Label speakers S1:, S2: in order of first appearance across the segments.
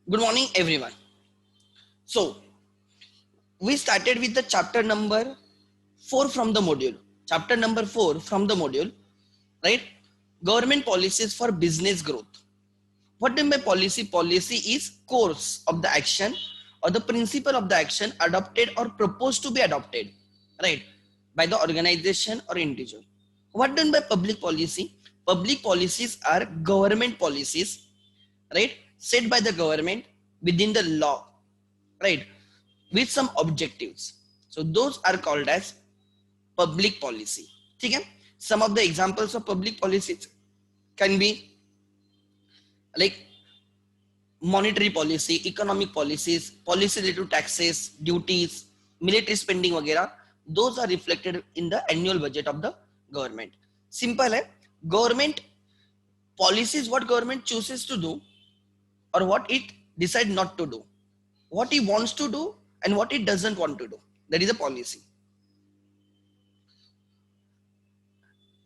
S1: Good morning, everyone. So, we started with the chapter number 4 from the module. Chapter number 4 from the module, right? Government policies for business growth. What do you mean by policy? Policy is course of the action or the principle of the action adopted or proposed to be adopted, right? By the organization or individual. What do you mean by public policy? Public policies are government policies, right, set by the government within the law, right, with some objectives. So those are called as public policy. ठीक है? Some of the examples of public policies can be like monetary policy, economic policies, policy related to taxes, duties, military spending वगैरह. Those are reflected in the annual budget of the government. Simple है. Government policies, what government chooses to do or what it decide not to do, what he wants to do and what he doesn't want to do, that is a policy.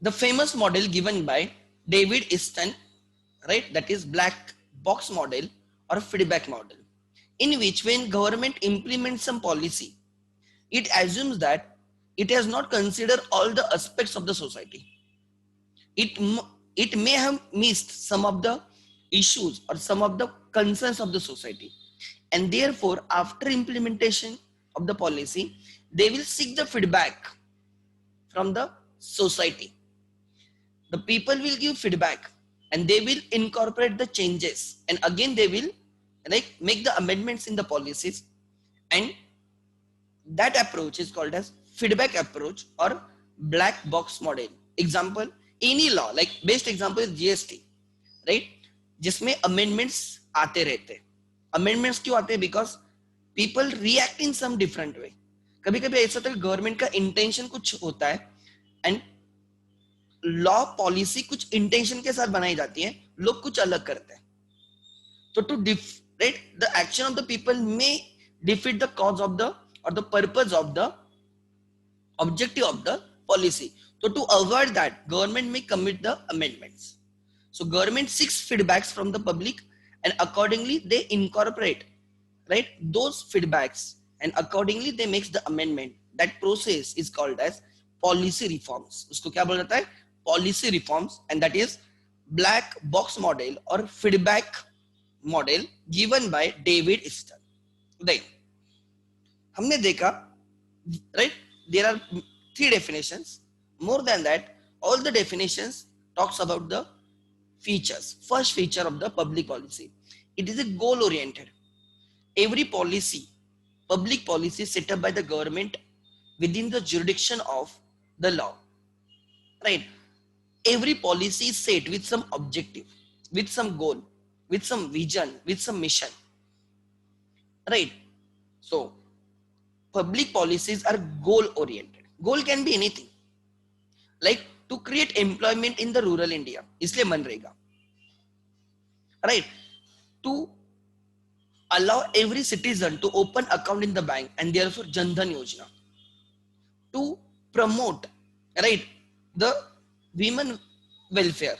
S1: The famous model given by David Easton, right, that is black box model or feedback model, in which when government implements some policy, it assumes that it has not considered all the aspects of the society. It may have missed some of the issues or some of the concerns of the society, and therefore after implementation of the policy they will seek the feedback from the society. The people will give feedback and they will incorporate the changes, and again they will like make the amendments in the policies, and that approach is called as feedback approach or black box model. Example, any law, like best example is GST, right, जिसमें amendments आते रहते हैं. Amendments क्यों आते हैं? Because people react in some different way. कभी कभी ऐसा होता है गवर्नमेंट का इंटेंशन कुछ होता है एंड लॉ पॉलिसी कुछ इंटेंशन के साथ बनाई जाती है, लोग कुछ अलग करते हैं. तो to right the action of the people may defeat the cause of the or the purpose of the objective of the policy. So to avoid that, government may commit the amendments. So government seeks feedbacks from the public and accordingly they incorporate, right, those feedbacks and accordingly they makes the amendment. That process is called as policy reforms. उसको क्या बोला जाता है? Policy reforms, and that is black box model or feedback model given by David Easton. Right. हमने देखा, right, there are 3 definitions. More than that, all the definitions talks about the features. First feature of the public policy, it is a goal oriented. Every policy, public policy set up by the government within the jurisdiction of the law, right. Every policy is set with some objective, with some goal, with some vision, with some mission, right. So public policies are goal oriented. Goal can be anything, like to create employment in the rural India, इसलिए MNREGA, right, to allow every citizen to open account in the bank and therefore Jan Dhan Yojana, to promote, right, the women welfare,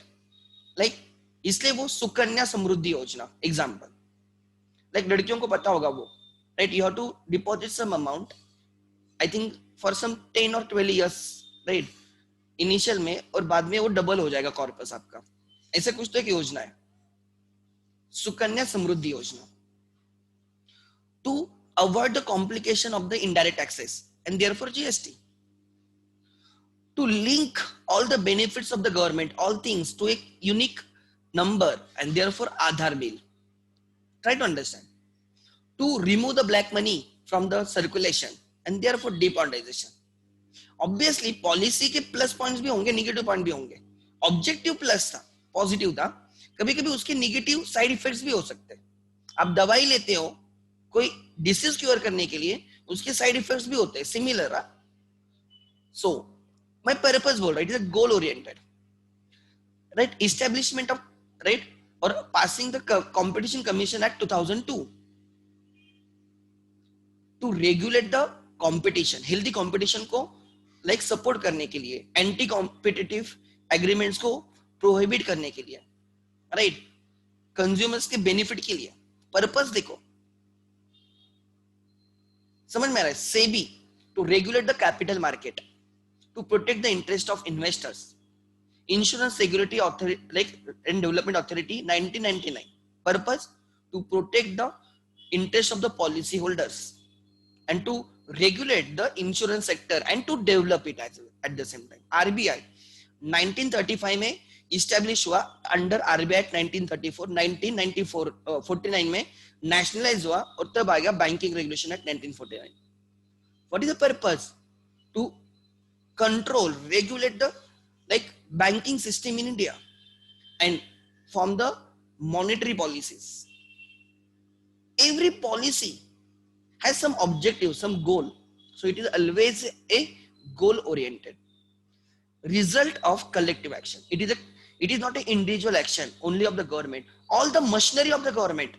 S1: like इसलिए वो सुकन्या समृद्धि योजना. Example, like लड़कियों को पता होगा वो, right, you have to deposit some amount, I think for some 10 or 12 years, right, initial में, और बाद में वो डबल हो जाएगा कॉर्पस आपका. ऐसे कुछ तो एक योजना है, Sukanya Samriddhi Yojana. To avoid the complication of the indirect taxes and therefore GST. To link all the benefits of the government, all things, to a unique number and therefore Aadhaar bill. Try to understand. To remove the black money from the circulation and therefore demonetization. Obviously policy के plus points भी होंगे, negative point भी होंगे. Objective plus था, positive था, कभी कभी उसके निगेटिव साइड इफेक्ट्स भी हो सकते हैं. आप दवाई लेते हो कोई डिसीज क्योर करने के लिए, उसके साइड इफेक्ट्स भी होते हैं, सिमिलर. सो माय पर्पस बोल रहा है, it is a goal oriented, right. Establishment of, right, और passing the competition commission act 2002 to regulate the competition, healthy competition को लाइक सपोर्ट करने के लिए, एंटी कॉम्पिटिटिव एग्रीमेंट्स को प्रोहिबिट करने के लिए, राइट, कंज्यूमर्स के बेनिफिट के लिए. पर्पस देखो, समझ में आ रहा है? SEBI to regulate the capital market, to protect the interest of investors, insurance regulatory authority like and development authority 1999, purpose to protect the interest of the policy holders and to regulate the insurance sector and to develop it as well at the same time. RBI 1935 में establish हुआ under RBI act 1934, 1994 49 में nationalise हुआ और तब आ गया banking regulation act 1949. What is the purpose? To control, regulate the like banking system in India and form the monetary policies. Every policy has some objective, some goal. So it is always a goal oriented. Result of collective action. It is not an individual action only of the government. All the machinery of the government,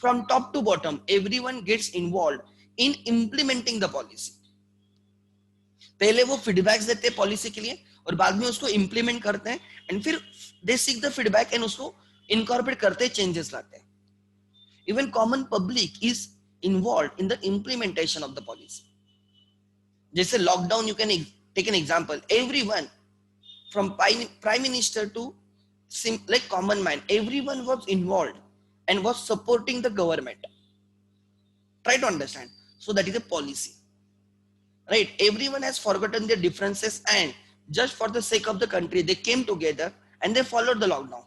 S1: from top to bottom, everyone gets involved in implementing the policy. पहले वो feedbacks देते हैं policy के लिए और बाद में उसको इंप्लीमेंट करते हैं एंड फिर they seek the feedback and उसको इनकॉर्पोरेट करते हैं, चेंजेस लाते हैं. Even common public is involved in the implementation of the policy. जैसे lockdown, you can take an example. Everyone from prime minister to like common man, everyone was involved and was supporting the government. Try to understand. So that is a policy, right? Everyone has forgotten their differences and just for the sake of the country they came together and they followed the lockdown.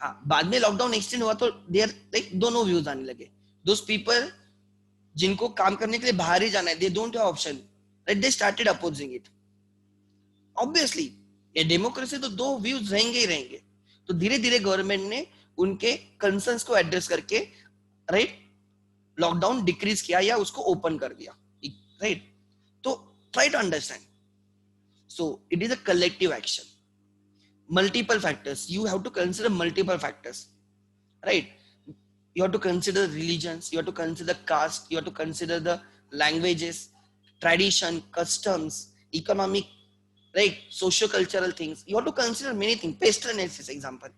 S1: हाँ, बाद में lockdown extend हुआ तो there like दोनों views आने लगे. Those people जिनको काम करने के लिए बाहर ही जाना है, they don't have option, right? They started opposing it. Obviously ये डेमोक्रेसी तो दो व्यूज रहेंगे ही रहेंगे. तो धीरे धीरे गवर्नमेंट ने उनके कंसर्न्स को एड्रेस करके, राइट, लॉकडाउन डिक्रीज किया या उसको ओपन कर दिया, राइट? तो try to understand. So it is a collective action. Multiple factors, you have to consider multiple factors, right? You have to consider religions, you have to consider caste, you have to consider the languages, tradition, customs, economic, right, socio-cultural things. You have to consider many things. Pest analysis example,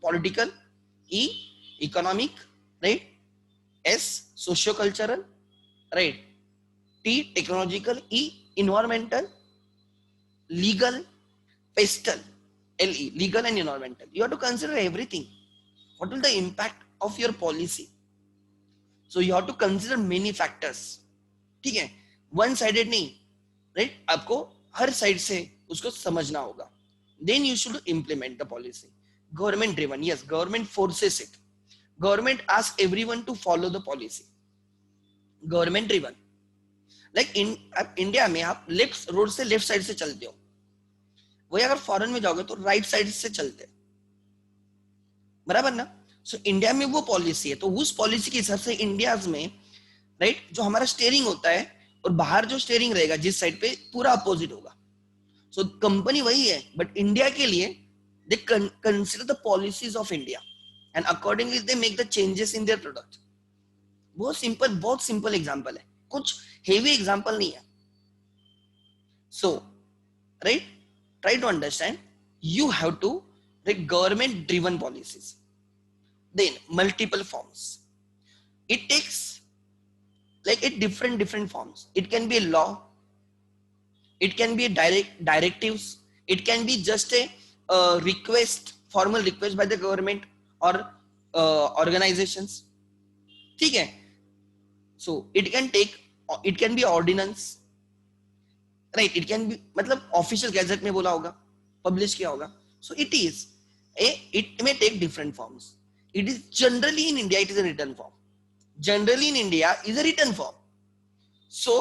S1: political, E, economic, right, S, socio-cultural, right, T, technological, E, environmental, legal, pestal, LE, legal and environmental. You have to consider everything. What will the impact of your policy? So you have to consider many factors. ठीक है, one sided नहीं, right? आपको हर side से उसको समझना होगा. Then you should implement the policy. Government driven, yes, government forces it. Government asks everyone to follow the policy. Government driven. Like in India में आप लेफ्ट रोड से लेफ्ट साइड से चलते हो, वही अगर फॉरेन में जाओगे तो राइट साइड से चलते, बराबर ना? सो इंडिया में वो पॉलिसी है, तो उस पॉलिसी के हिसाब से इंडिया में, राइट, जो हमारा स्टीयरिंग होता है और बाहर जो स्टीयरिंग रहेगा जिस साइड पे, पूरा अपोजिट होगा. सो कंपनी वही है, बट इंडिया के लिए दे consider the policies of India and accordingly they make the changes in their product. बहुत सिंपल एग्जांपल है, कुछ हेवी एग्जांपल नहीं है. सो right, try to understand, you have to like government driven policies. Then multiple forms, it takes like a different forms. It can be a law, it can be a directives, it can be just a request, formal request by the government or organizations. ठीक है? So it can be ordinance, right, it can be, मतलब official gazette में बोला होगा, publish किया होगा. So it may take different forms. It is generally in India it is a written form. Generally in India is a written form. So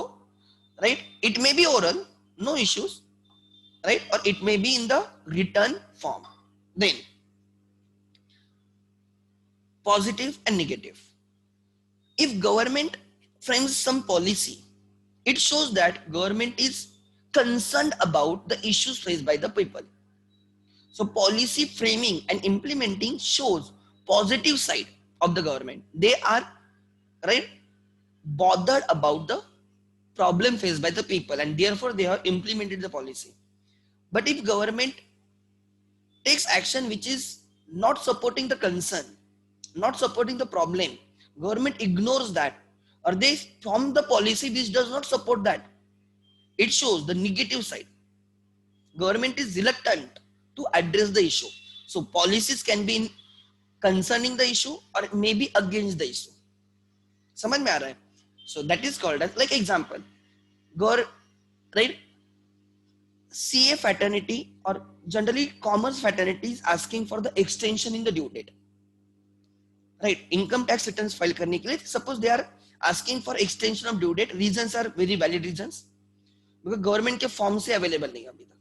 S1: right, it may be oral, no issues, right, और it may be in the written form. Then positive and negative. If government frames some policy, it shows that government is concerned about the issues faced by the people. So policy framing and implementing shows positive side of the government. They are, right, bothered about the problem faced by the people and therefore they have implemented the policy. But if government takes action which is not supporting the concern, not supporting the problem, government ignores that, or they form the policy which does not support that. It shows the negative side. Government is reluctant to address the issue. So policies can be concerning the issue or maybe against the issue. समझ में आ रहा है? So that is called as, like example, right? CA fraternity or generally commerce fraternity is asking for the extension in the due date. Right? Income tax returns file करने के लिए, suppose they are asking for extension of due date. Reasons are very valid reasons. Because government के form से available नहीं अभी तक,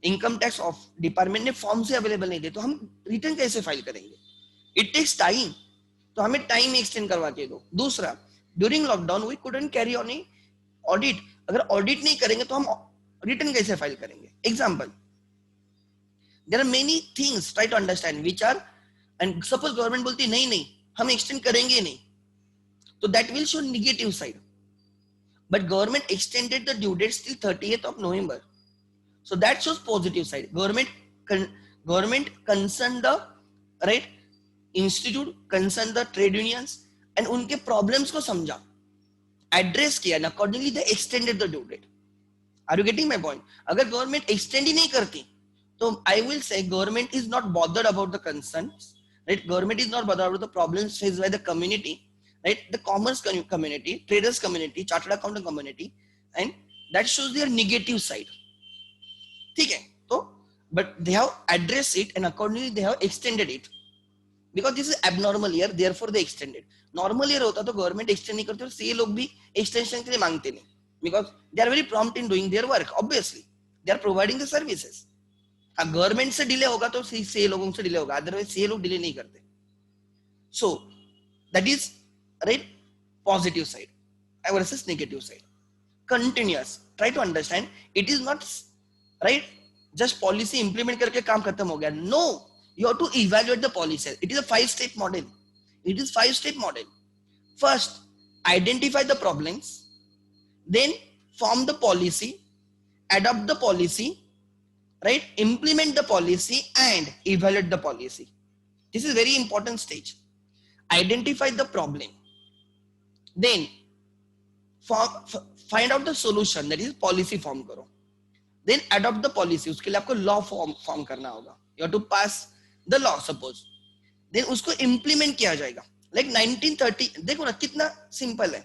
S1: income tax of department ने form से अवेलेबल नहीं दे, तो हम रिटर्न कैसे फाइल करेंगे? इट टेक्स टाइम, तो हमें टाइम एक्सटेंड करवा के दो. दूसरा, during lockdown we couldn't carry on a audit. अगर ऑडिट नहीं करेंगे तो हम रिटर्न कैसे फाइल करेंगे? Example, there are many things, try to understand which are, and suppose government बोलती नहीं नहीं हम एक्सटेंड करेंगे नहीं, तो that will show negative side. But government extended the due date till 30th of November. So that shows positive side. Government concerned the right institute, concerned the trade unions, and उनके problems को समझा, address किया, and accordingly they extended the due date. Are you getting my point? अगर government extend ही नहीं करती, तो I will say government is not bothered about the concerns, right? Government is not bothered about the problems faced by the community, right? The commerce community, traders community, chartered accountant community, and that shows their negative side. ठीक है, तो but they have addressed it and accordingly they have extended it because this is abnormal year, therefore they extended. Normal year होता तो government extend नहीं करते और CA लोग भी एक्सटेंशन के लिए मांगते नहीं, because they are very prompt in doing their work. Obviously they are providing the services. हाँ, गवर्नमेंट से डिले होगा तो सीए लोगों से डिले होगा, अदरवाइज सीए लोग डिले नहीं करते. So that is right positive side versus negative side. Continuous, try to understand, it is not right just policy implement करके काम खत्म हो गया. No, you have to evaluate the policy. It is a 5-step model. It is 5-step model. First, identify the problems, then form the policy, adopt the policy, right? Implement the policy and evaluate the policy. This is very important stage. Identify the problem, then find out the solution, that is policy form करो. Then adopt the policy, उसके लिए आपको law form करना होगा. You have to pass the law suppose. Then उसको implement किया जाएगा. Like 1930, देखो ना कितना simple है.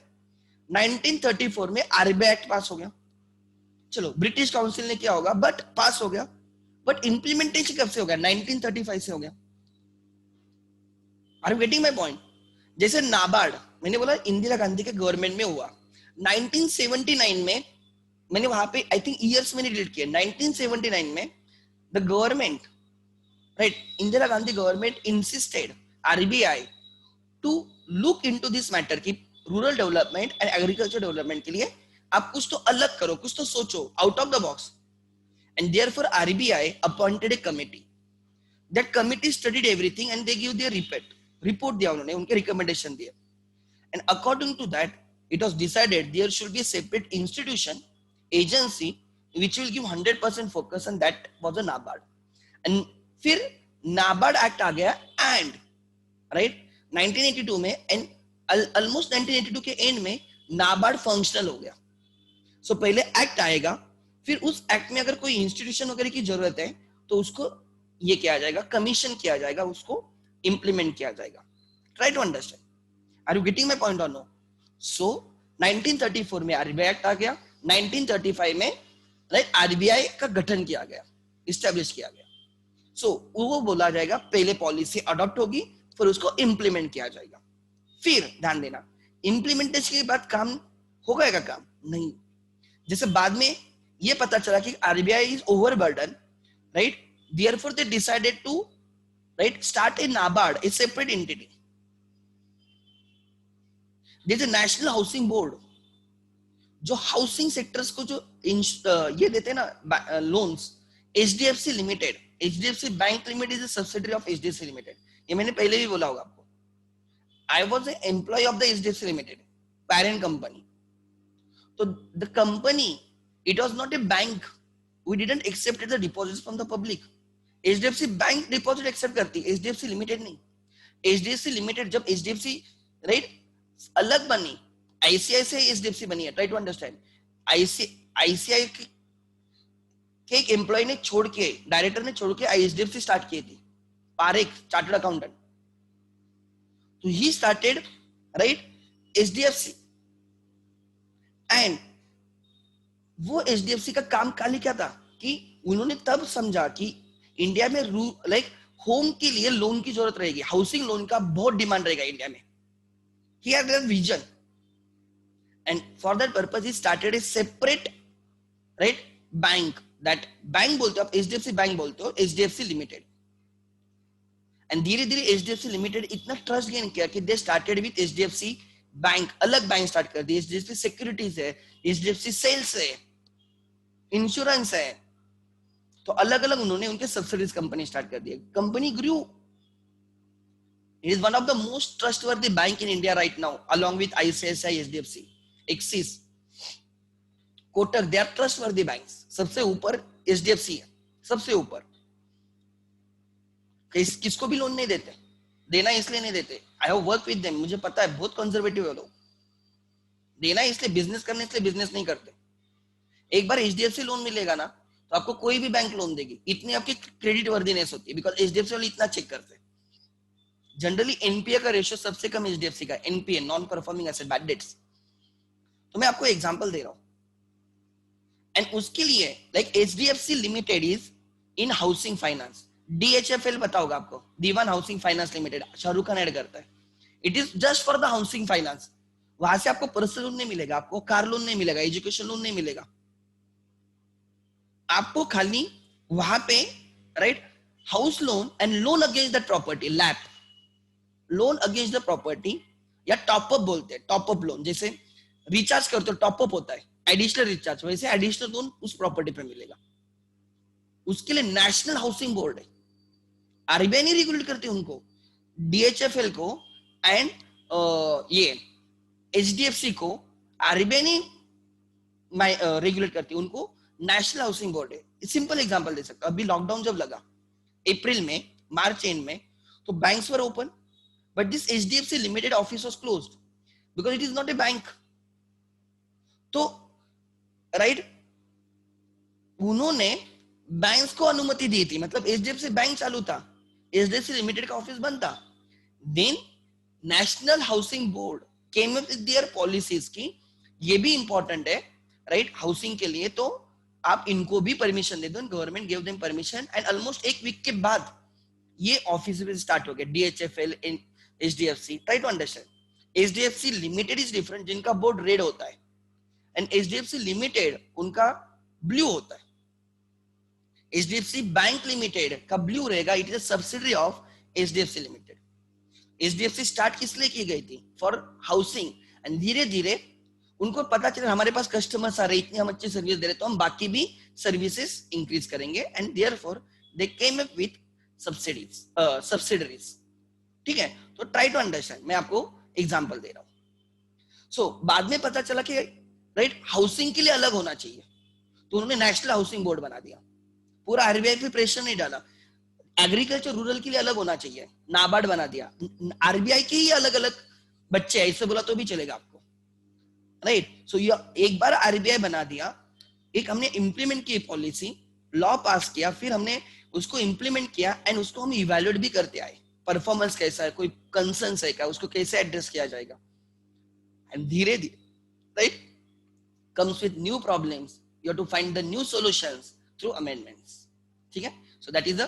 S1: 1934 में RBI Act पास हो गया. चलो ब्रिटिश काउंसिल ने किया होगा बट पास हो गया. बट इम्प्लीमेंटेशन कब से हो गया? 1935 से हो गया. Are you getting my point? जैसे नाबार्ड, मैंने बोला इंदिरा गांधी के गवर्नमेंट में हुआ. 1979 में मैंने वहां पे आई थिंक ईयर्स मैंने डिलीट किया. 1979 में the government, right, Indira Gandhi government insisted RBI to look into this matter कि rural development and agriculture development के लिए आप कुछ तो अलग करो, कुछ तो सोचो out of the box. And therefore RBI appointed a committee. That committee studied everything and they give their report दिया उन्होंने, उनके रिकमेंडेशन दिए. And according to that it was decided there should be a separate institution, agency which will give 100% focus, and that was a NABARD. And फिर NABARD Act आ गया and right 1982 में, and almost 1982 के end में NABARD functional हो गया. So पहले act आएगा, फिर उस एक्ट में अगर कोई इंस्टीट्यूशन वगैरह की जरूरत है तो उसको ये किया जाएगा, कमीशन किया जाएगा, उसको इंप्लीमेंट किया जाएगा. Try to understand. Are you getting my point or no? So 1934 में आरबीआई एक्ट आ गया. 1935 में राइट आरबीआई का गठन किया गया, इस्टेब्लिश किया गया. सो वो बोला जाएगा पहले पॉलिसी अडॉप्ट होगी, फिर उसको इंप्लीमेंट किया जाएगा. फिर ध्यान देना, इंप्लीमेंटेशन के बाद काम हो गएगा? काम नहीं. जैसे बाद में ये पता चला कि RBI is overburden, right, therefore they decided to right start a NABARD, a separate entity. जैसे नेशनल हाउसिंग बोर्ड जो हाउसिंग सेक्टर्स को जो ये देते हैं ना loans, HDFC limited, HDFC bank limited is a subsidiary of HDFC limited. ये मैंने पहले भी बोला होगा आपको. I was a employ of the HDFC limited, parent company. तो the company, it was not a bank. We didn't accept the deposits from the public. HDFC bank deposit accept करती, HDFC limited नहीं. HDFC limited, जब HDFC right अलग बनी, ICICI HDFC बनी है, try to understand. ICI के एक employ ने छोड़ के, डायरेक्टर ने छोड़ के एचडीएफसी स्टार्ट की थी, पारेख चार्टर्ड अकाउंटेंट, तो he started right HDFC. And वो एचडीएफसी का काम खाली क्या था कि उन्होंने तब समझा कि इंडिया में लाइक होम के लिए लोन की जरूरत रहेगी, हाउसिंग लोन का बहुत डिमांड रहेगा इंडिया में। He had that vision and for that purpose he started A separate right bank, that bank बोलते हो आप, एचडीएफसी बैंक बोलते हो, एचडीएफसी लिमिटेड। एंड धीरे धीरे एचडीएफसी लिमिटेड इतना ट्रस्ट गेन किया कि they started with HDFC bank, अलग बैंक स्टार्ट कर दी, एचडीएफसी सिक्योरिटीज है, एचडीएफसी सेल्स है, इंश्योरेंस है, तो अलग अलग उन्होंने उनके सब्सिडीज कंपनी स्टार्ट कर दी। Company grew, it is one of the most trustworthy bank in India right now, along with ICICI, HDFC, Axis, Kotak, they are trustworthy banks. सबसे ऊपर एचडीएफसी है, सबसे ऊपर। किसको भी लोन नहीं देते, देना इसलिए नहीं देते, I have work with them, मुझे पता है बहुत कंजर्वेटिव है लोग, देना इसलिए, बिजनेस करने इसलिए बिजनेस नहीं करते। एक बार एचडीएफसी लोन मिलेगा ना तो आपको कोई भी बैंक लोन देगी, इतनी आपकी क्रेडिट वर्दीनेस होती है, बिकॉज एचडीएफसी वाले इतना चेक करते हैं। जनरली एनपीए का रेशियो सबसे कम एचडीएफसी का, NPA non performing asset, bad debts. तो मैं आपको एग्जांपल दे रहा हूं, एंड उसके लिए like HDFC limited is in housing finance, DHFL पता होगा आपको, Dewan housing finance limited, Shahrukh Khan ad करता है, it is just for the housing finance. वहां से आपको पर्सनल लोन नहीं मिलेगा, आपको कार लोन नहीं मिलेगा, एजुकेशन लोन नहीं मिलेगा, आपको खाली वहां पे right house loan and loan against the property, lap loan against the property, या टॉपअप बोलते हैं, टॉपअप लोन, जैसे रिचार्ज करते हो टॉपअप होता है, एडिशनल रिचार्ज, वैसे एडिशनल लोन उस प्रॉपर्टी पे मिलेगा। उसके लिए नेशनल हाउसिंग बोर्ड है, आरबीआई नहीं रेगुलेट करती उनको, डीएचएफएल को एंड ये एचडीएफसी को आरबीआई नहीं रेगुलेट करती, उनको नेशनल हाउसिंग बोर्ड है। सिंपल एग्जांपल दे सकता हूं, अभी लॉकडाउन जब लगा अप्रैल में, मार्च एंड में, तो banks were open, but this HDFC limited office was closed because it is not a bank. तो राइट उन्होंने बैंक्स को अनुमति दी थी, मतलब एचडीएफसी बैंक चालू था, एचडीएफसी लिमिटेड का ऑफिस बंद था। Then national housing board came up with their policies की ये भी इंपॉर्टेंट है राइट हाउसिंग के लिए, तो आप इनको भी परमिशन दे दो, government give them permission. And almost एक वीक के बाद ये ऑफिस स्टार्ट हो गया, DHFL in HDFC. Try to understand, HDFC limited is different, जिनका बोर्ड रेड होता है, एंड एचडीएफसी लिमिटेड उनका ब्लू होता है। एचडीएफसी बैंक लिमिटेड का ब्लू रहेगा, it is a subsidiary of HDFC limited. HDFC start किस लिए की गई थी, फॉर हाउसिंग, एंड धीरे धीरे उनको पता चला हमारे पास कस्टमर्स आ रहे, इतनी हम अच्छी सर्विस दे रहे, तो हम बाकी भी सर्विसेज इंक्रीज करेंगे, and therefore they came up with subsidiaries. ठीक है, तो ट्राई टू अंडरस्टैंड, मैं आपको एग्जांपल दे रहा हूं। सो बाद में पता चला कि राइट हाउसिंग के लिए अलग होना चाहिए, तो उन्होंने नेशनल हाउसिंग बोर्ड बना दिया, पूरा आरबीआई पे प्रेशर नहीं डाला। एग्रीकल्चर रूरल के लिए अलग होना चाहिए, नाबार्ड बना दिया, आरबीआई के ही अलग अलग बच्चे ऐसे बोला तो भी चलेगा आपको, राइट। सो ये एक बार आरबीआई बना दिया, एक हमने इंप्लीमेंट की पॉलिसी, लॉ पास किया, फिर हमने उसको इंप्लीमेंट किया, एंड उसको हम इवैल्यूएट भी करते आए, परफॉर्मेंस कैसा है, कोई कंसर्न्स है क्या, उसको कैसे एड्रेस किया जाएगा, एंड धीरे धीरे right comes with new problems, you have to find the new solutions through amendments. ठीक है, so that is the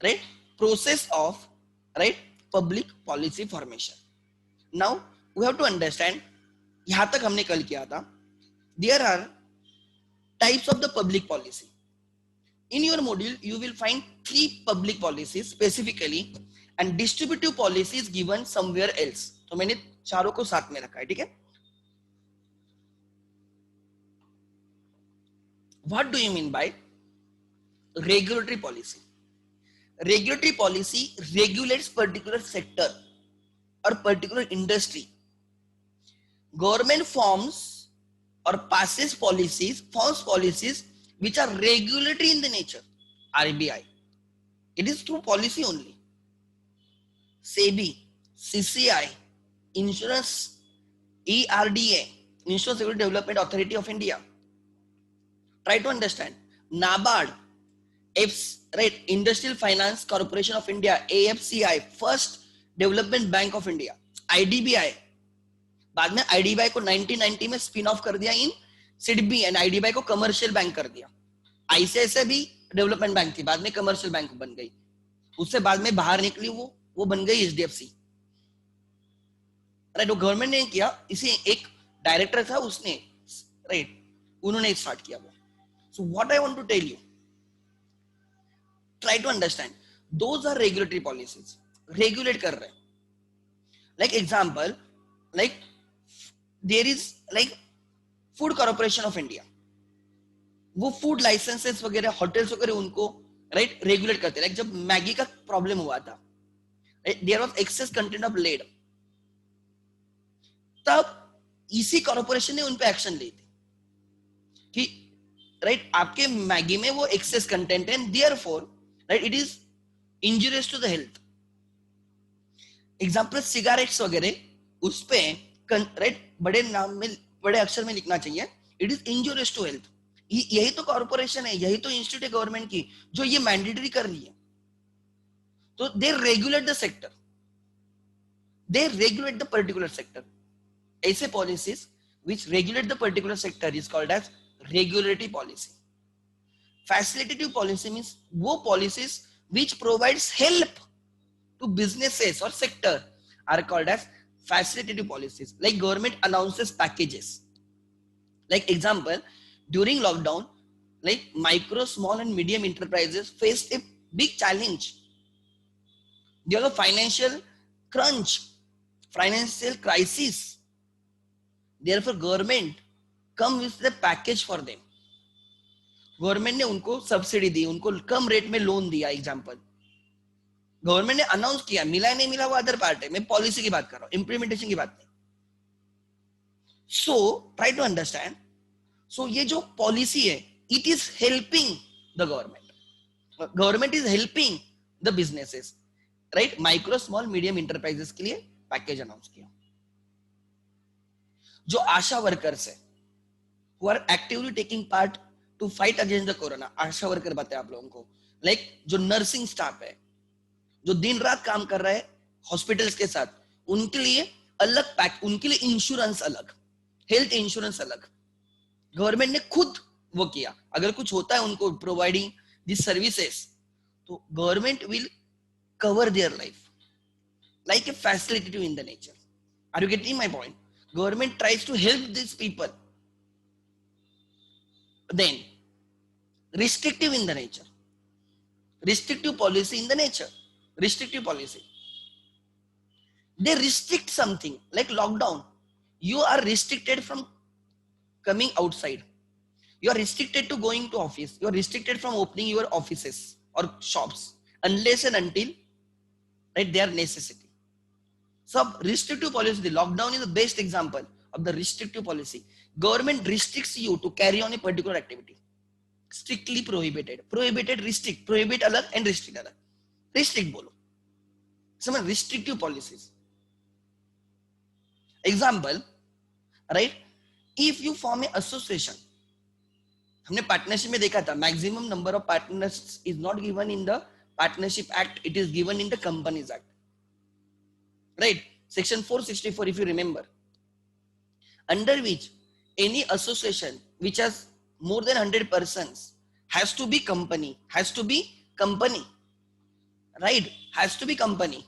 S1: right process of right public policy formation. Now we have to understand, यहां तक हमने कल किया था, there are types of the public policy. In your module you will find 3 public policies specifically, and distributive policy is given somewhere else. तो मैंने चारों को साथ में रखा है, ठीक है। What do you mean by regulatory policy? Regulatory policy regulates particular sector or particular industry. Government forms or passes policies, forms policies which are regulatory in the nature. RBI. It is through policy only. SEBI, CCI, insurance, ERDA, Insurance Security Development Authority of India. Try to understand. NABARD, right, Industrial Finance Corporation of India, AFCI, First Development Bank of India, IDBI. बाद में IDBI को 1990 में spin off कर दिया इन SIDBI and IDBI को commercial bank कर दिया. ICICI भी डेवलपमेंट बैंक थी, बाद में कमर्शियल बैंक बन गई. उससे बाद में बाहर निकली वो बन गई HDFC. राइट, वो गवर्नमेंट ने किया, इसी एक डायरेक्टर था उसने, राइट, उन्होंने स्टार्ट किया वो. So what I want to tell you, try to understand, those are regulatory policies, regulate कर रहे हैं. Like example, like there is like food corporation of India, वो फूड लाइसेंसेस वगैरह, होटल्स वगैरह उनको राइट रेगुलेट करते. लाइक जब Maggi का प्रॉब्लम हुआ था, there was excess content of lead, तब इसी कॉर्पोरेशन ने उन पे एक्शन ली थी कि राइट आपके मैगी में वो एक्सेस कंटेंट है, therefore right it is injurious to the health. Example cigarettes वगैरह, उस पे राइट बड़े नाम में, बड़े अक्षर में लिखना चाहिए, it is injurious to health. यही तो कॉर्पोरेशन है, यही तो इंस्टीट्यूट है गवर्नमेंट की जो ये मैंडेटरी कर रही है. तो they regulate the sector, they regulate the particular sector. ऐसे policies which regulate the particular sector is called as regulatory policy. Facilitative policy means वो policies which provides help to businesses or sector are called as facilitative policies. Like government announces packages. Like example, during lockdown, like micro, small and medium enterprises faced a big challenge. There was a financial crunch, financial crisis. Therefore, government come with the package for them. Government ने उनको subsidy दी, उनको कम rate में loan दिया. Example, government ने announce किया, मिला नहीं मिला वो अदर पार्ट है, मैं पॉलिसी की बात कर रहा हूं, इंप्लीमेंटेशन की बात नहीं. So try to understand. So ये जो पॉलिसी है, it is helping the government, government is helping the businesses, right. Micro, small, medium enterprises के लिए पैकेज अनाउंस किया. जो आशा वर्कर्स है, who are actively taking part to fight against the corona, Asha worker बताए आप लोगों को. लाइक जो नर्सिंग स्टाफ है, जो दिन रात काम कर रहा है हॉस्पिटल्स के साथ, उनके लिए अलग पैक, उनके लिए इंश्योरेंस अलग, हेल्थ इंश्योरेंस अलग. गवर्नमेंट ने खुद वो किया. अगर कुछ होता है उनको प्रोवाइडिंग दिस सर्विसेज, तो government will cover their life like a facilitative in the nature. Are you getting my point? Government tries to help these people. Then restrictive in the nature, restrictive policy in the nature, restrictive policy, they restrict something like lockdown. You are restricted from coming outside, you are restricted to going to office, you are restricted from opening your offices or shops unless and until right their necessity. So restrictive policy, the lockdown is the best example of the restrictive policy. Government restricts you to carry on a particular activity. Strictly prohibited, prohibited, restrict, prohibit अलग and restrict अलग. Restrict बोलो. Some restrictive policies. Example, right? If you form a association, हमने partnership में देखा था, maximum number of partners is not given in the partnership act, it is given in the companies act. Right, section 464 if you remember, under which any association which has more than 100 persons has to be company, right, has to be company.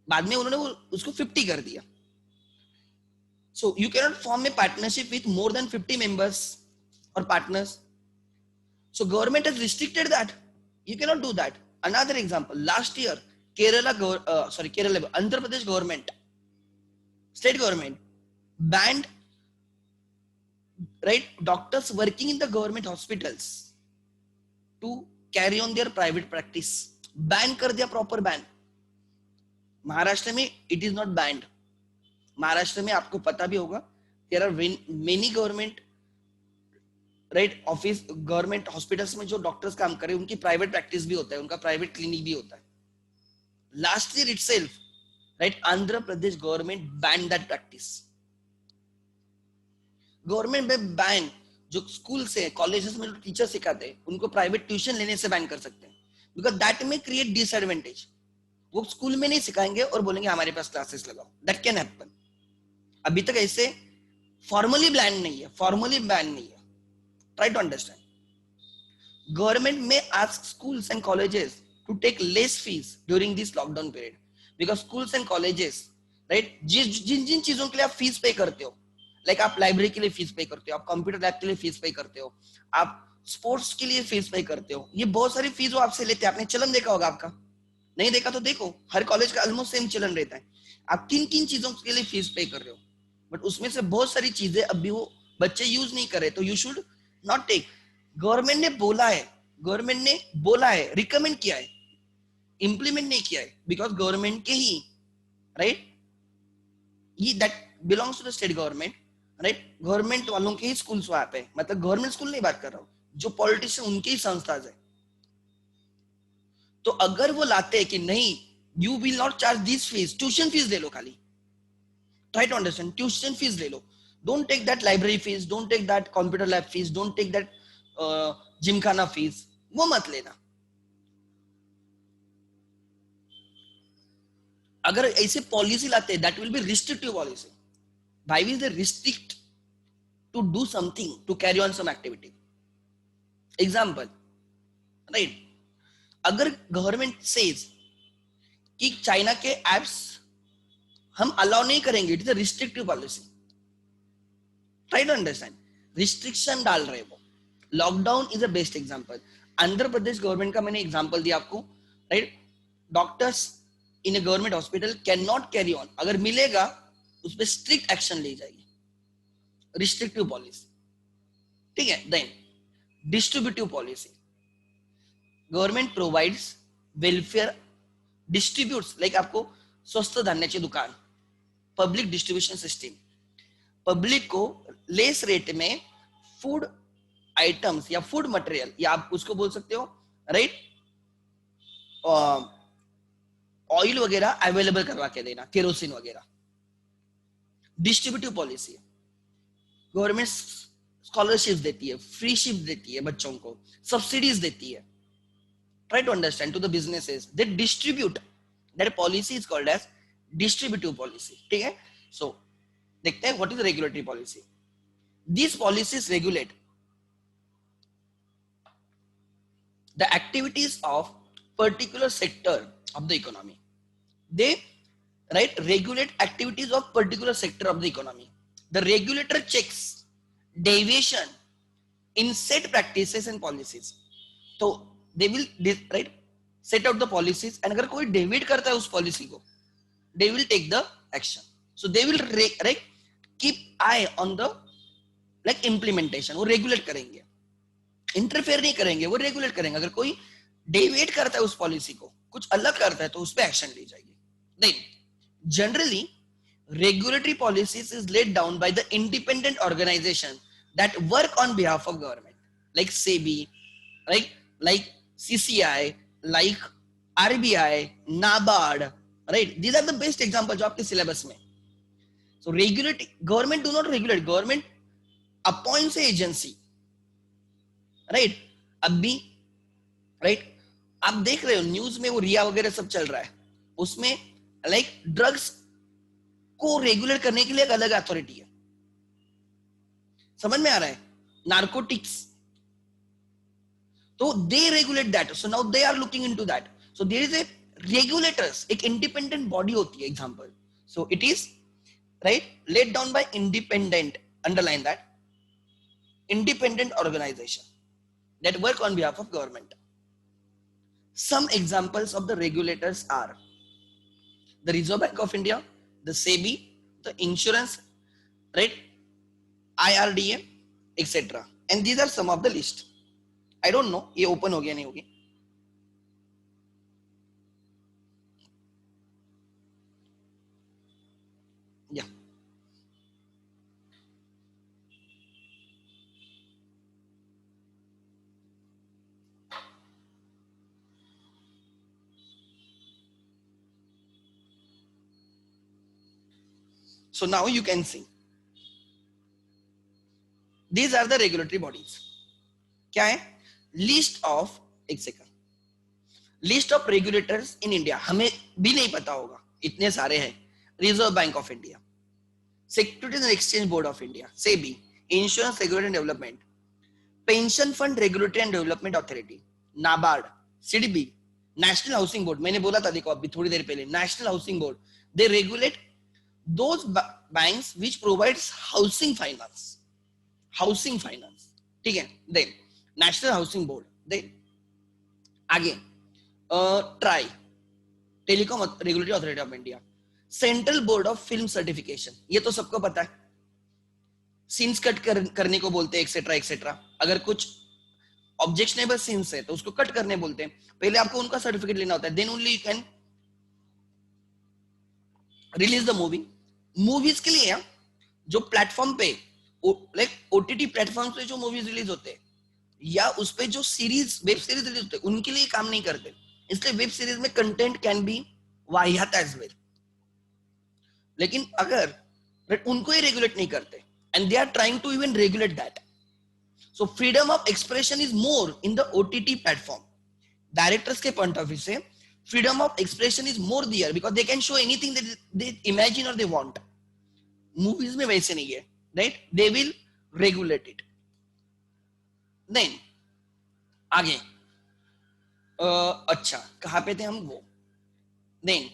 S1: बाद में उन्होंने उसको 50 कर दिया. So you cannot form a partnership with more than 50 members or partners. So government has restricted that. You cannot do that. Another example, last year Kerala, Andhra Pradesh government, state government banned right doctors working in the government hospitals to carry on their private practice. Ban कर दिया, proper ban. Maharashtra में it is not banned. Maharashtra में आपको पता भी होगा, there are many government right office, government hospitals में जो डॉक्टर्स काम कर रहे हैं उनकी प्राइवेट प्रैक्टिस भी होता है, उनका प्राइवेट क्लिनिक भी होता है. Last year itself, right, Andhra Pradesh government banned that practice. Government में बैन, जो स्कूल से कॉलेजेस में टीचर सिखाते हैं उनको प्राइवेट ट्यूशन लेने से बैन कर सकते हैं, बिकॉज दैट में क्रिएट डिसएडवांटेज. वो स्कूल में नहीं सिखाएंगे और बोलेंगे हमारे पास क्लासेस लगाओ. That can happen. अभी तक ऐसे फॉर्मली बैन नहीं है, फॉर्मली बैन नहीं है. Try to understand. Government may ask schools and colleges to take less fees during this lockdown period, because schools and colleges, right, जिन जिन चीजों के लिए आप फीस पे करते हो, लाइक आप लाइब्रेरी के लिए फीस पे करते हो, आप कंप्यूटर लैब के लिए फीस पे करते हो, आप स्पोर्ट्स के लिए फीस पे करते हो, ये बहुत सारी फीस वो आपसे लेते हैं. आपने चलन देखा होगा आपका, नहीं देखा तो देखो, हर कॉलेज का ऑलमोस्ट सेम चलन रहता है. आप किन किन चीजों के लिए फीस पे कर रहे हो, बट उसमें से बहुत सारी चीजें अभी वो बच्चे यूज नहीं कर रहे, तो you should not take. Government ने बोला है, गवर्नमेंट ने बोला है, रिकमेंड किया है, इंप्लीमेंट नहीं किया है, बिकॉज गवर्नमेंट के ही, राइट, ये that belongs to the state government, right, government वालों के ही स्कूल्स वहां पे, मतलब गवर्नमेंट स्कूल नहीं बात कर रहा हूँ, जो पॉलिटिशियन उनके ही संस्था है. तो अगर वो लाते हैं कि नहीं, you will not charge this fees, tuition fees ले लो खाली. Try to understand, tuition fees ले लो. Don't take that library fees, don't take that computer lab fees, don't take that gymkhana fees, वो मत लेना. अगर ऐसे पॉलिसी लाते हैं, that will be restrictive policy. Why will they restrict to do something, to carry on some activity? Example, right, अगर government says कि China के एप्स हम अलाउ नहीं करेंगे, it is a restrictive policy. Try to understand, restriction डाल रहे वो. Lockdown is a best example. Andhra Pradesh government का मैंने एग्जांपल दिया आपको, right. Doctors in a government hospital can not carry on, अगर मिलेगा उस पर स्ट्रिक्ट एक्शन ली जाएगी. रिस्ट्रिक्टिव पॉलिसी, ठीक है. Then distributive policy, government provides welfare, distributes, like आपको स्वस्थ धान्याची दुकान, पब्लिक डिस्ट्रीब्यूशन सिस्टम, पब्लिक को लेस रेट में फूड आइटम्स या फूड मटेरियल, या आप उसको बोल सकते हो, राइट, ऑयल वगैरह अवेलेबल करवा के देना, केरोसिन वगैरह. डिस्ट्रीब्यूटिव पॉलिसी, गवर्नमेंट स्कॉलरशिप देती है, फ्री शिप देती है बच्चों को, सब्सिडीज देती है. Try to understand, to the businesses they distribute. That policy is called as distributive policy. ठीक है. So देखते हैं what is the regulatory policy. These policies regulate the activities of particular sector of the economy. They, right, regulate activities of particular sector of the economy. The regulator checks deviation in set practices and policies. तो they will, right, set out the policies, and अगर कोई deviate करता है उस policy को, they will take the action. So they will, right, keep eye on the, like, implementation. वो regulate करेंगे, interfere नहीं करेंगे, वो रेगुलेट करेंगे. अगर कोई डेविएट करता है उस पॉलिसी को, कुछ अलग करता है, तो उस पर एक्शन ली जाएगी. Then generally regulatory policies is laid down by the independent organization that work on behalf of government, like SEBI, right, like CCI, like RBI, NABARD, right. These are the best examples of आपके syllabus में. So regulate, government do not regulate, government appoints a agency, right. अभी, right, आप देख रहे हो news में वो रिया वगैरह सब चल रहा है, उसमें लाइक ड्रग्स को रेगुलेट करने के लिए एक अलग अथॉरिटी है. समझ में आ रहा है, नार्कोटिक्स, तो they regulate that. So now they are looking into that. So there is a regulators, एक इंडिपेंडेंट बॉडी होती है. Example, so it is, right, laid down by independent, underline that, independent organization that work on behalf of government. Some examples of the regulators are the Reserve Bank of India, the SEBI, the insurance, right, IRDA, etc. And these are some of the list. I don't know ये open हो गया नहीं होगी. Yeah. So now you can see these are the regulatory bodies. क्या है? List of, एक second, list of regulators in India, हमें भी नहीं पता होगा, इतने सारे हैं. Reserve bank of India, securities and exchange board of India, SEBI, insurance regulatory and development, pension fund regulatory and development authority, NABARD, SIDBI, national housing board. मैंने बोला था देखो अभी थोड़ी देर पहले, national housing board, they regulate those banks which provides housing finance, housing finance, ठीक है. Then national housing board, then आगे TRAI, telecom regulatory authority of India, central board of film certification, ये तो सबको पता है, सीन्स कट करने को बोलते हैं एक्सेट्रा एक्सेट्रा. अगर कुछ ऑब्जेक्शनेबल सीन्स है तो उसको कट करने बोलते हैं, पहले आपको उनका सर्टिफिकेट लेना होता है, then only you can release the movie. Movies के लिए जो प्लेटफॉर्म पे लाइक ओटीटी प्लेटफॉर्म पे जो मूवीज रिलीज होते हैं या उस पे जो सीरीज वेब सीरीज रिलीज होते हैं उनके लिए काम नहीं करते, इसलिए वेब सीरीज में कंटेंट कैन बी वाहियात एज वेल. लेकिन अगर उनको ही रेगुलेट नहीं करते and they are trying to even regulate that, so freedom of expression is more in the OTT platform. Directors के point of view से freedom of expression is more there because they can show anything that they imagine or they want. Movies में वैसे नहीं है, right? They will regulate it. Then आगे अच्छा कहाँ पे थे हम वो. Then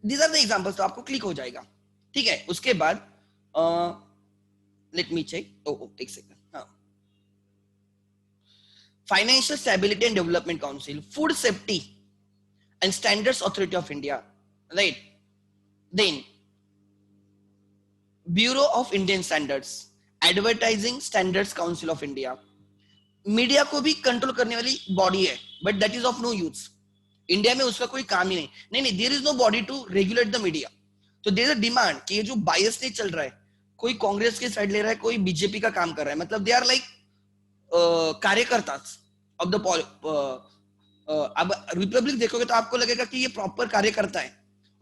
S1: these are the examples, तो आपको क्लिक हो जाएगा, ठीक है. उसके बाद let me check. Oh, take a second. Financial Stability and Development Council, Food Safety and Standards Authority of India, right? Then Bureau of Indian Standards, Advertising Standards Council of India. Media को भी control करने वाली body है, but that is of no use. India में उसका कोई काम ही नहीं. There is no body to regulate the media. तो देयर इज अ डिमांड कि ये जो बायस नहीं चल रहा है, कोई कांग्रेस की साइड ले रहा है, कोई बीजेपी का काम कर रहा है, मतलब दे आर लाइक कार्यकर्ता ऑफ द. अब रिपब्लिक देखोगे तो आपको लगेगा कि ये प्रॉपर कार्यकर्ता है,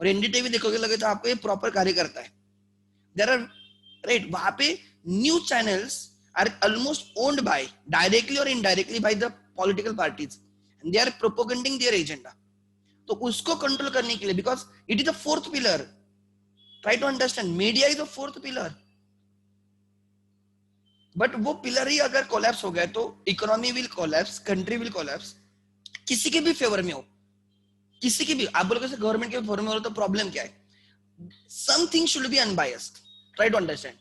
S1: और एनडीटीवी देखोगे लगे तो आपको ये प्रॉपर कार्यकर्ता है. देयर आर राइट, वहां पे news channels are almost owned by directly और indirectly by the political parties and they are propagating their agenda. तो उसको कंट्रोल करने के लिए, because it is the fourth pillar, try to understand, media is the fourth pillar. But वो pillar ही अगर collapse हो गया तो economy will collapse, country will collapse. किसी के भी फेवर में हो, किसी की भी, आप बोलोगे गवर्नमेंट के फेवर में हो तो प्रॉब्लम क्या है? Something should be unbiased. Try to understand,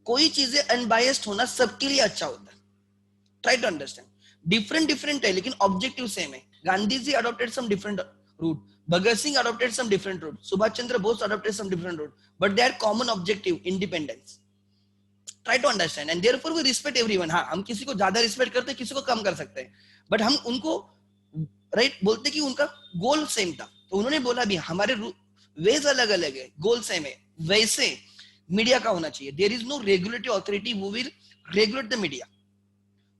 S1: कोई चीजें अनबायस्ड होना सबके लिए अच्छा होता है. ट्राई टू अंडरस्टैंड, डिफरेंट है लेकिन ऑब्जेक्टिव सेम है. Gandhi ji adopted some different root, Bhagat Singh adopted some different route, Subhash Chandra Bose adopted some different route, but their common objective independence. Try to understand, and therefore we respect everyone. हाँ, हम किसी को ज्यादा respect करते हैं, किसी को कम कर सकते हैं, बट हम उनको राइट बोलते कि उनका गोल सेम था. तो उन्होंने बोला भी हमारे वेज अलग अलग है, गोल सेम है. वैसे मीडिया का होना चाहिए. There is no regulatory authority who will regulate the media.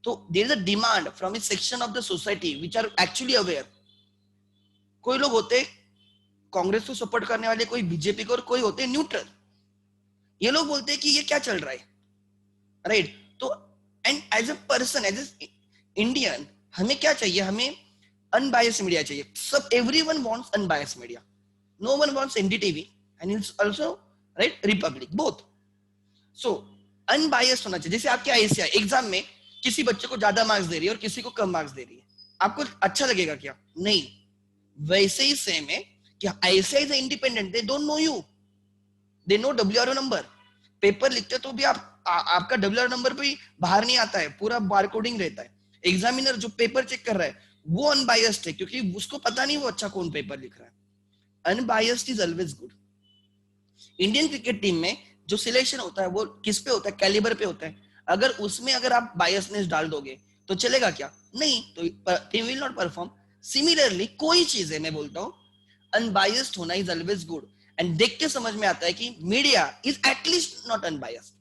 S1: तो there is a demand from a section of the society which are actually aware. कोई लोग होते कांग्रेस को सपोर्ट करने वाले, कोई बीजेपी को, और कोई होते न्यूट्रल. ये लोग बोलते हैं कि ये क्या चल रहा है, राइट? तो and as a person, as a Indian, हमें क्या चाहिए? हमें अनबायस्ड मीडिया चाहिए. सब everyone wants unbiased media. No one wants NDTV and it's also right Republic, both. So unbiased होना चाहिए. जैसे आपके आईसीआई एग्जाम में किसी बच्चे को ज्यादा मार्क्स दे रही है और किसी को कम मार्क्स दे रही है, आपको अच्छा लगेगा क्या? नहीं. वैसे ही सेम है कि ICI is independent, they don't know you, they know WRO number. Paper लिखते तो भी आपका डब्ल्यूआरओ नंबर भी बाहर नहीं आता है, पूरा बारकोडिंग रहता है. एग्जामिनर जो पेपर चेक कर रहा है वो अनबायस्ड है, क्योंकि उसको पता नहीं वो अच्छा कौन पेपर लिख रहा है. Unbiased is always good. Indian cricket team में जो सिलेक्शन होता है वो किस पे होता है? कैलिबर पे होता है. अगर उसमें अगर आप बायसनेस डाल दोगे तो चलेगा क्या? नहीं. तो team will not perform. Similarly कोई चीज है, मैं बोलता हूं अनबायस्ड होना इज ऑलवेज गुड. एंड देख के समझ में आता है कि media is at least not unbiased.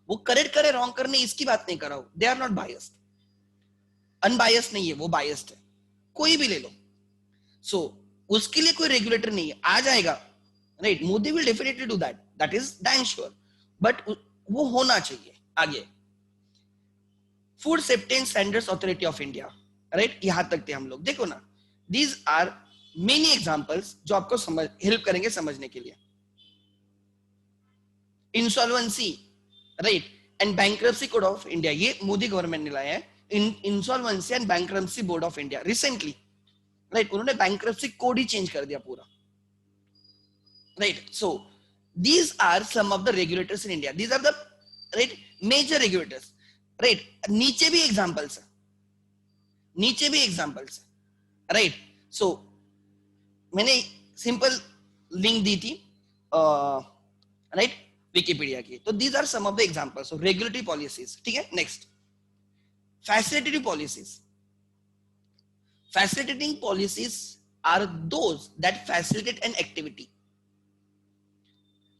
S1: वो करेक्ट करे रॉन्ग करने इसकी बात नहीं कर रहा हूं. They are not biased. Unbiased नहीं है, वो बायस्ड है. कोई भी ले लो. सो उसके लिए कोई रेगुलेटर नहीं है. आ जाएगा, right? Modi will definitely do that. That is damn sure, but वो होना चाहिए आगे। Food safety and standards authority of India, right, यहां तक थे हम लोग। देखो ना, दीज आर मेनी एग्जांपल्स जो आपको समझ हेल्प करेंगे समझने के लिए। Insolvency, right, and bankruptcy code of India, ये मोदी गवर्नमेंट ने लाया है। Insolvency and bankruptcy board of India recently, right, उन्होंने बैंक्रप्सी कोड ही चेंज कर दिया पूरा, right. So these are some of the regulators in India. These are the, right, major regulators, right. नीचे भी एग्जांपल्स है, नीचे भी एग्जांपल्स है, राइट। सो मैंने सिंपल लिंक दी थी, राइट, विकिपीडिया की। तो these are some of the examples of regulatory policies, ठीक है। Next, facilitative policies. Facilitating policies are those that facilitate an activity.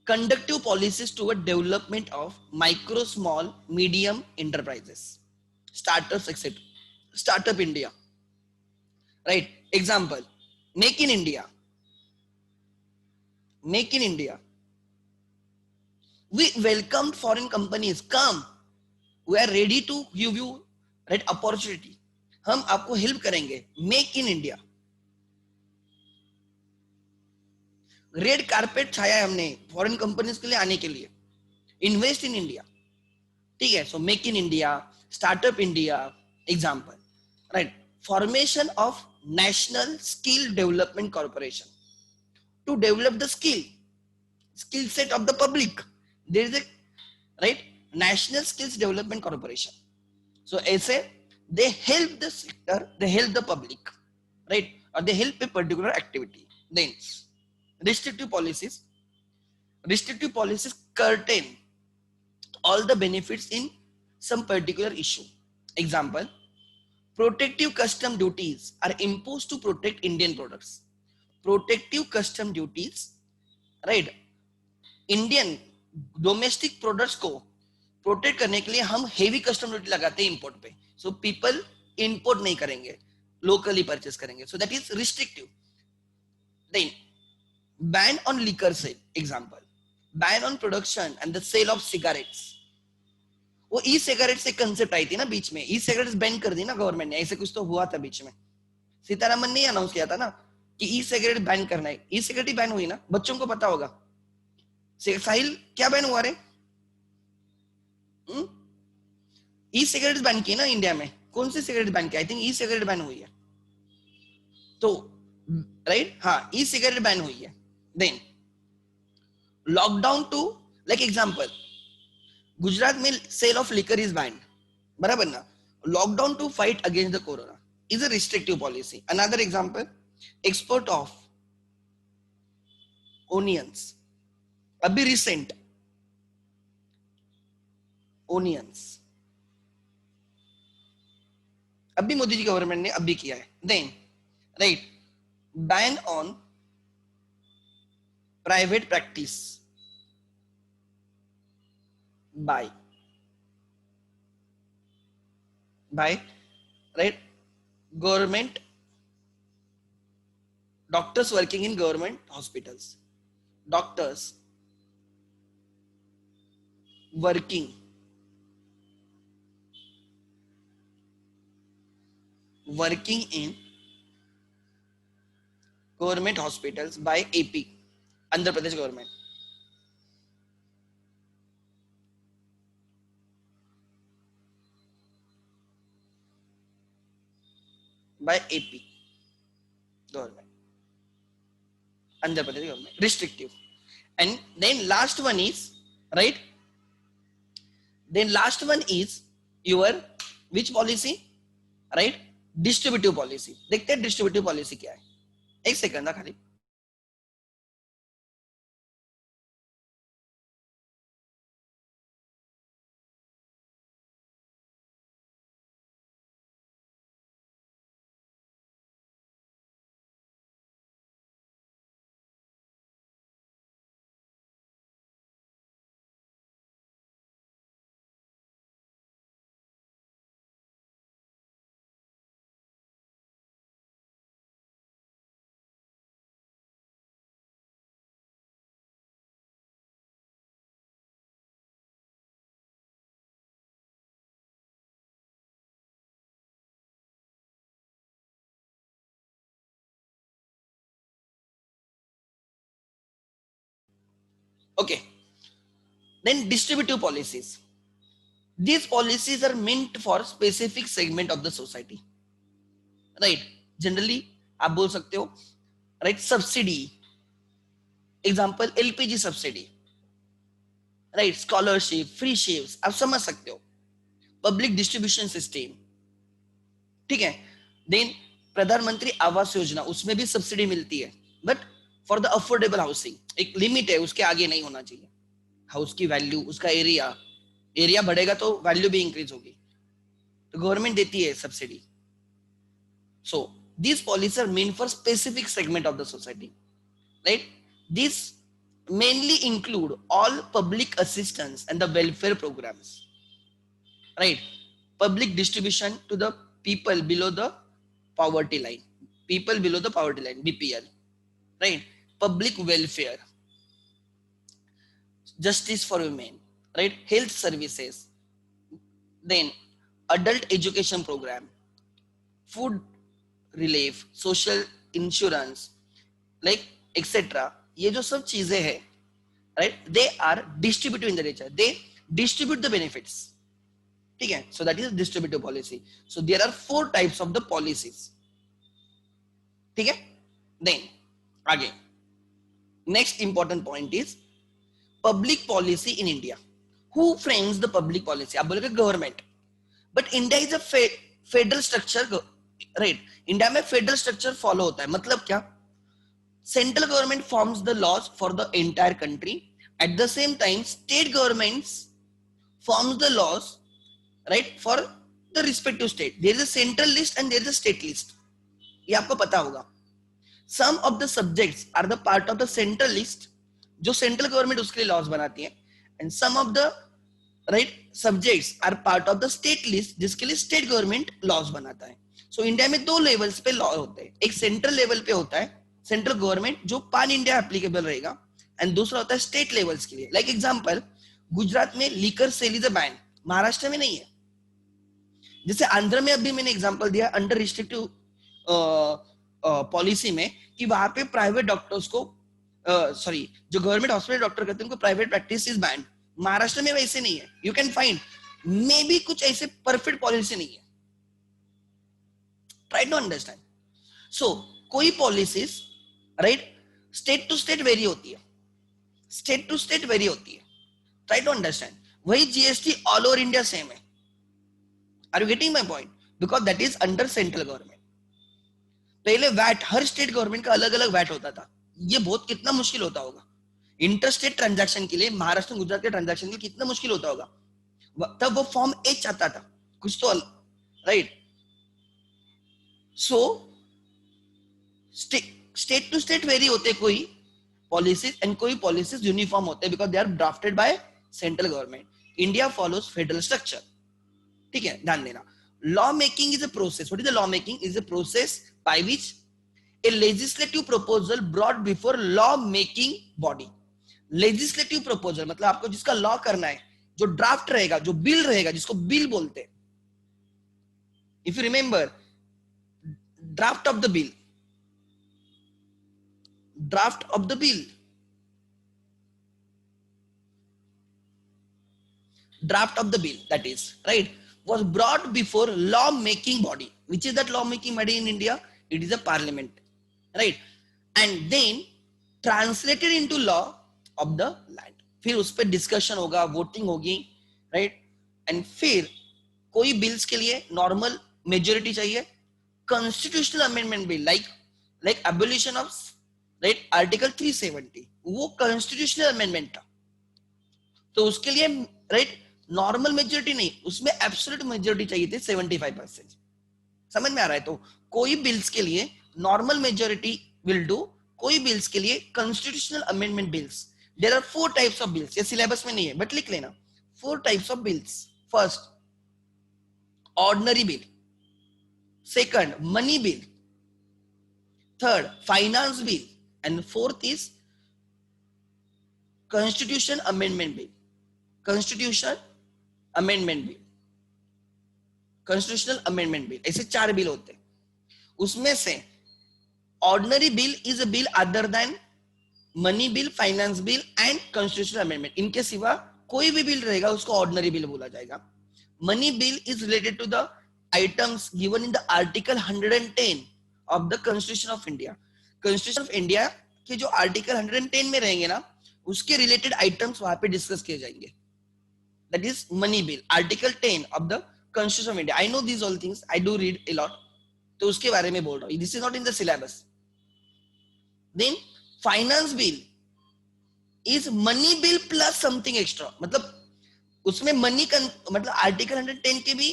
S1: Conductive policies toward development of micro, small, medium enterprises, startups, etc. Startup India, right? Example, Make in India. Make in India. We welcome foreign companies. Come, we are ready to give you, right, opportunity. हम आपको help करेंगे. Make in India. Red carpet छाया है हमने foreign companies के लिए आने के लिए. इन्वेस्ट इन इंडिया, ठीक है. So make in India, startup India, example, right. Formation of national skill development corporation to develop the skill set of the public. There is a, right, national skills development corporation. So ऐसे they help the sector, they help the public, right, or they help a particular activity. Then restrictive policies. Restrictive policies curtail all the benefits in some particular issue. Example, protective custom duties are imposed to protect Indian products. Protective custom duties, right, Indian domestic products को protect करने के लिए हम heavy custom duty लगाते हैं import पे. So people import नहीं करेंगे, लोकली परचेस करेंगे. So that is restrictive. Then ban on liquor sale. Example, ban on production and the sale of cigarettes. वो ई सिगरेट से कंसेप्ट आई थी ना बीच में, ई सिगरेट्स बैन कर दी ना गवर्नमेंट ने, ऐसे कुछ तो हुआ था बीच में. सीतारामन ने अनाउंस किया था ना कि ई सिगरेट बैन करना है. ई सिगरेट ही बैन हुई ना, बच्चों को पता होगा. साहिल, क्या बैन हुआ रे? ई सिगरेट बैन की ना इंडिया में. कौन सी सिगरेट बैन की? I think e cigarette ban हुई है. तो राइट, हाँ, ई सिगरेट बैन हुई है. Then lockdown two, like example, Gujarat में sale of liquor is banned, बराबर ना. Lockdown to fight against the corona is a restrictive policy. Another example, export of onions. अभी रिसेंट ओनियंस अभी Modi ji government ने अभी किया है. Then right, ban on private practice by right government doctors working in government hospitals. Doctors working in government hospitals by AP, Andhra Pradesh government. By AP government, Andhra Pradesh government. Restrictive. And then last one is, right, then last one is your which policy, right, distributive policy. देखते हैं distributive policy क्या है. एक second ना खाली. Okay. Then distributive policies. These policies are meant for specific segment of the society. Right. Generally, आप बोल सकते हो, right? Subsidy. Example, LPG subsidy. Right? Scholarship, free ships. आप समझ सकते हो. Public distribution system. ठीक है. Then प्रधानमंत्री आवास योजना, उसमें भी सब्सिडी मिलती है, but for the affordable housing. एक लिमिट है, उसके आगे नहीं होना चाहिए. हाउस की वैल्यू, उसका एरिया बढ़ेगा तो वैल्यू भी इंक्रीज होगी, तो गवर्नमेंट देती है subsidy. So these policies are meant for specific segment of the society, right? These mainly include all public assistance and the welfare programs, right? Public distribution to the people below the poverty line, BPL, right? Public welfare, justice for women, right? Health services, then adult education program, food relief, social insurance, like etc. ये जो सब चीजें हैं, right? They are distributive in the nature. They distribute the benefits. ठीक है? So that is distributive policy. So there are 4 types of the policies. ठीक है? Then आगे next important point is public policy in India. Who frames the public policy? आप बोलोगे government, but India is a federal structure, right? India में federal structure follow होता है. मतलब क्या? Central government forms the laws for the entire country. At the same time state governments forms the laws, right, for the respective state. There is a central list and there is a state list. ये आपको पता होगा. Some of the subjects are the part of the central list, जो central government उसके लिए laws बनाती है, and some of the right subjects are part of the state list, जिसके लिए स्टेट गवर्नमेंट लॉज बनाता है. सो इंडिया में 2 लेवल्स पे लॉ होते हैं. एक सेंट्रल लेवल पे होता है सेंट्रल गवर्नमेंट, जो पान इंडिया एप्लीकेबल रहेगा, एंड दूसरा होता है स्टेट लेवल्स के लिए. लाइक एग्जांपल, गुजरात में liquor sale is a ban, Maharashtra में नहीं है. जैसे आंध्र में अभी मैंने एग्जांपल दिया अंडर रिस्ट्रिक्टिव पॉलिसी में, कि वहां पे प्राइवेट डॉक्टर्स को सॉरी जो गवर्नमेंट हॉस्पिटल डॉक्टर करते हैं उनको private practice is ban. Maharashtra में वैसे नहीं है. You can find may be कुछ ऐसे परफेक्ट पॉलिसी नहीं है. Try to understand. So कोई policies, right, state to state vary होती है, स्टेट टू स्टेट वेरी होती है. Try to understand. वही GST all over India same है. Are you getting my point? Because that is under central government. पहले VAT, हर state government का अलग अलग वैट होता था. ये बहुत कितना मुश्किल होता होगा इंटर स्टेट ट्रांजैक्शन के लिए. महाराष्ट्र गुजरात के ट्रांजैक्शन के लिए कितना मुश्किल होता होगा. तब वो फॉर्म एच आता था कुछ तो, right. So state to state vary होते कोई पॉलिसीज, एंड कोई पॉलिसीज यूनिफॉर्म होते हैं, because they are drafted by central government. India follows federal structure. ठीक है, ध्यान देना. Law making is a process. What is the law making? Is a process by which a legislative proposal brought before law making body. legislative proposal मतलब आपको जिसका law करना है, जो ड्राफ्ट रहेगा, जो बिल रहेगा, जिसको बिल बोलते हैं. If you remember, draft of the bill, draft of the bill, draft of the bill, that is right, was brought before law making body. Which is that law making body in India? It is a parliament, right? And then translated into law of the land. फिर उस पर discussion होगा, voting होगी, right. And फिर कोई bills के लिए normal majority चाहिए. Constitutional amendment bill, like abolition of, right, article 370, वो कॉन्स्टिट्यूशनल अमेंडमेंट था. तो उसके लिए, राइट, नॉर्मल मेजोरिटी नहीं, उसमें एब्सोल्यूट मेजोरिटी चाहिए थी 75%. समझ में आ रहा है? तो कोई बिल्स के लिए नॉर्मल मेजोरिटी विल डू, कोई बिल्स के लिए constitutional amendment bills. There are 4 types of bills. ये सिलेबस में नहीं है बट लिख लेना. 4 types of bills. First, ordinary bill. Second, money bill. Third, finance bill. And fourth is constitution amendment bill. Constitution amendment bill, constitutional amendment bill. ऐसे 4 bill होते हैं. उसमें से ordinary bill is a bill other than money bill, finance bill and constitutional amendment, इनके सिवा कोई भी bill रहेगा उसको ऑर्डिनरी बिल बोला जाएगा. Money bill is related to the items given in the article 110 of the constitution of India. Constitution of India के जो आर्टिकल 110 में रहेंगे ना, उसके रिलेटेड आइटम्स वहां पे डिस्कस किए जाएंगे. That is money bill, article 10 of the constitution of India. I know these all things, I do read a lot, तो उसके बारे में बोल रहा हूँ. This is not in the syllabus. Then finance bill is money bill plus something extra. मतलब उसमें money का मतलब आर्टिकल 110 के भी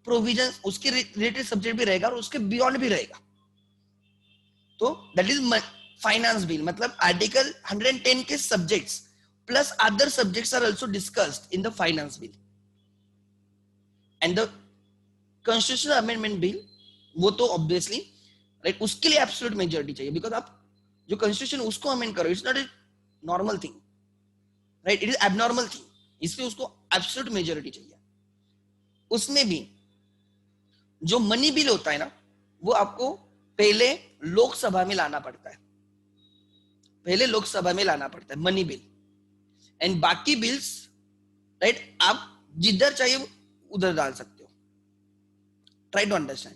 S1: प्रोविजन, उसके रिलेटेड सब्जेक्ट भी रहेगा और उसके बियॉन्ड भी रहेगा. तो दैट इज फाइनेंस बिल, मतलब आर्टिकल 110 के subjects plus other subjects are also discussed in the finance bill. And the constitutional amendment bill, वो तो ऑब्वियसली राइट, उसके लिए एब्सोल्यूट मेजॉरिटी चाहिए, बिकॉज आप जो कॉन्स्टिट्यूशन उसको अमेंड करो, it's not a normal thing, right, it is abnormal thing, इसलिए उसको एब्सोल्यूट मेजॉरिटी चाहिए. उसमें भी जो मनी बिल होता है ना, वो आपको पहले लोकसभा में लाना पड़ता है, पहले लोकसभा में लाना पड़ता है मनी बिल. एंड बाकी बिल्स राइट आप जिधर चाहिए उधर डाल सकते हो. Try to understand,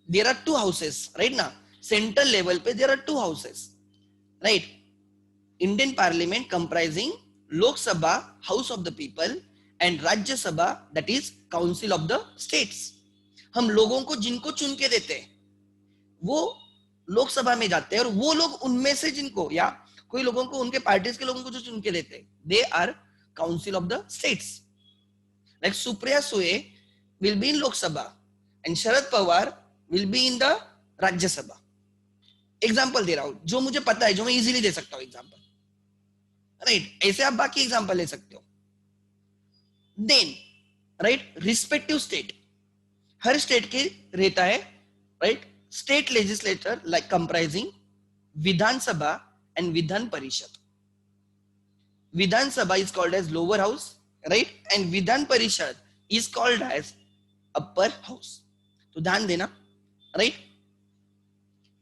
S1: there are two houses right ना, सेंट्रल लेवल पे there are two houses right. Indian parliament comprising Lok Sabha, house of the people, and Rajya Sabha that is council of the states. हम लोगों को जिनको चुन के देते हैं वो लोकसभा में जाते हैं, और वो लोग उनमें से जिनको, या कोई लोगों को, उनके पार्टीज के लोगों को जो चुन के देते हैं, they are council of the states. Like Supriya Sule will be in Lok Sabha and Sharad Pawar will be in the Rajya Sabha. Example दे रहा हूं जो मुझे पता है, जो मैं इजीली दे सकता हूं एग्जाम्पल, राइट. ऐसे आप बाकी एग्जाम्पल ले सकते हो. देन राइट रिस्पेक्टिव स्टेट, हर स्टेट के रहता है right state legislature like comprising Vidhan Sabha and Vidhan Parishad. Vidhan Sabha is called as lower house, right, and Vidhan Parishad is called as upper house. तो ध्यान देना राइट.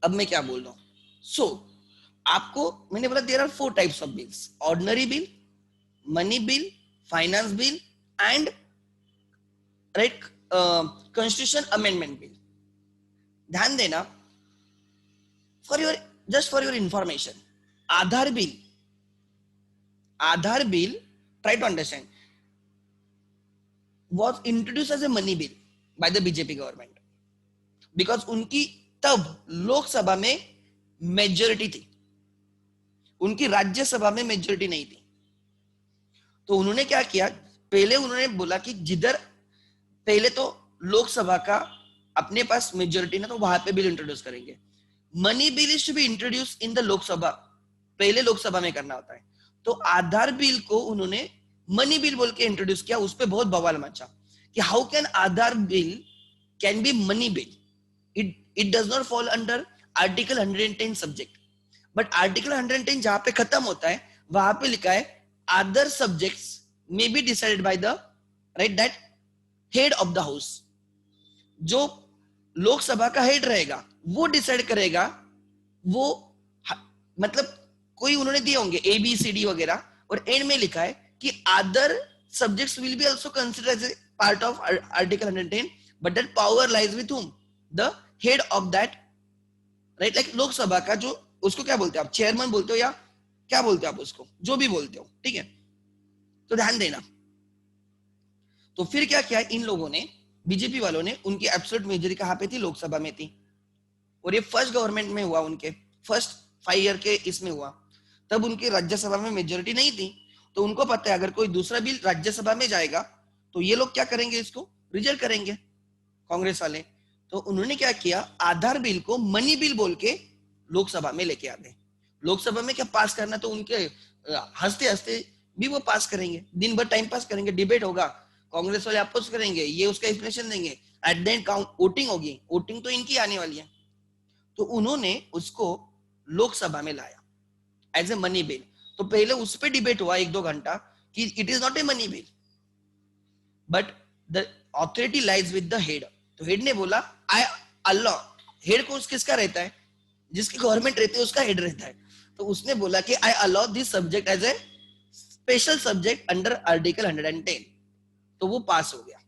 S1: अब मैं क्या बोल रहा हूं, सो आपको मैंने बोला there are 4 types of bills: ordinary bill, money bill, finance bill and right constitution amendment bill. ध्यान देना, for your just for your information, Aadhaar bill, Aadhaar bill, try to understand, was introduced as a money bill by the BJP government because उनकी तब लोकसभा में majority थी, उनकी राज्यसभा में majority नहीं थी. तो उन्होंने क्या किया, पहले उन्होंने बोला कि जिधर पहले तो लोकसभा का अपने पास मेजॉरिटी ना, तो वहां पे बिल इंट्रोड्यूस करेंगे. Money bill is to be introduce in the Lok Sabha, पहले लोकसभा में करना होता है. तो आधार बिल को उन्होंने मनी बिल बोल के इंट्रोड्यूस किया. उस पर बहुत बवाल मचा कि how can Aadhaar bill can be money bill, it does not fall under article 110 subject. But article 110 जहां पे खत्म होता है वहां पे लिखा है other subjects may be decided by the right that head of the house. जो लोकसभा का हेड रहेगा वो डिसाइड करेगा. वो मतलब कोई उन्होंने दिए होंगे ए बी सी डी वगैरह, और एंड में लिखा है कि other subjects will be also considered as a part of article 110, but that power lies with whom, the head of that right. Like Lok Sabha का जो, उसको क्या बोलते हो आप, चेयरमैन बोलते हो या क्या बोलते हो आप उसको, जो भी बोलते हो, ठीक है. तो ध्यान देना. तो फिर क्या किया इन लोगों ने, बीजेपी वालों ने, उनकी एब्सोल्यूट मेजॉरिटी कहां पे थी, लोकसभा में थी. और ये फर्स्ट गवर्नमेंट में हुआ, उनके फर्स्ट 5 ईयर के इसमें हुआ. तब उनकी राज्यसभा में मेजॉरिटी नहीं थी. तो उनको पता है अगर कोई दूसरा बिल राज्यसभा में जाएगा तो ये लोग क्या करेंगे, इसको रिजेक्ट करेंगे कांग्रेस वाले. तो उन्होंने क्या किया, आधार बिल को मनी बिल बोल के लोकसभा में लेके आते. लोकसभा में क्या पास करना, तो उनके हंसते हंसते भी वो पास करेंगे, दिन भर टाइम पास करेंगे, डिबेट होगा, कांग्रेस वाले अपोज करेंगे, ये उसका एक्सप्लेनेशन देंगे, एट द एंड वोटिंग होगी. वोटिंग तो इनकी आने वाली है. तो उन्होंने उसको लोकसभा में लाया एज ए मनी बिल. तो पहले उस पर डिबेट हुआ 1-2 घंटा कि it is not a money bill, but the authority lies with the head. तो हेड ने बोला आई अल्लाह, हेड को किसका रहता है, जिसकी गवर्नमेंट रहती है उसका हेड रहता है। तो उसने बोला कि I allow this subject as a special subject under article 110, तो वो पास हो गया।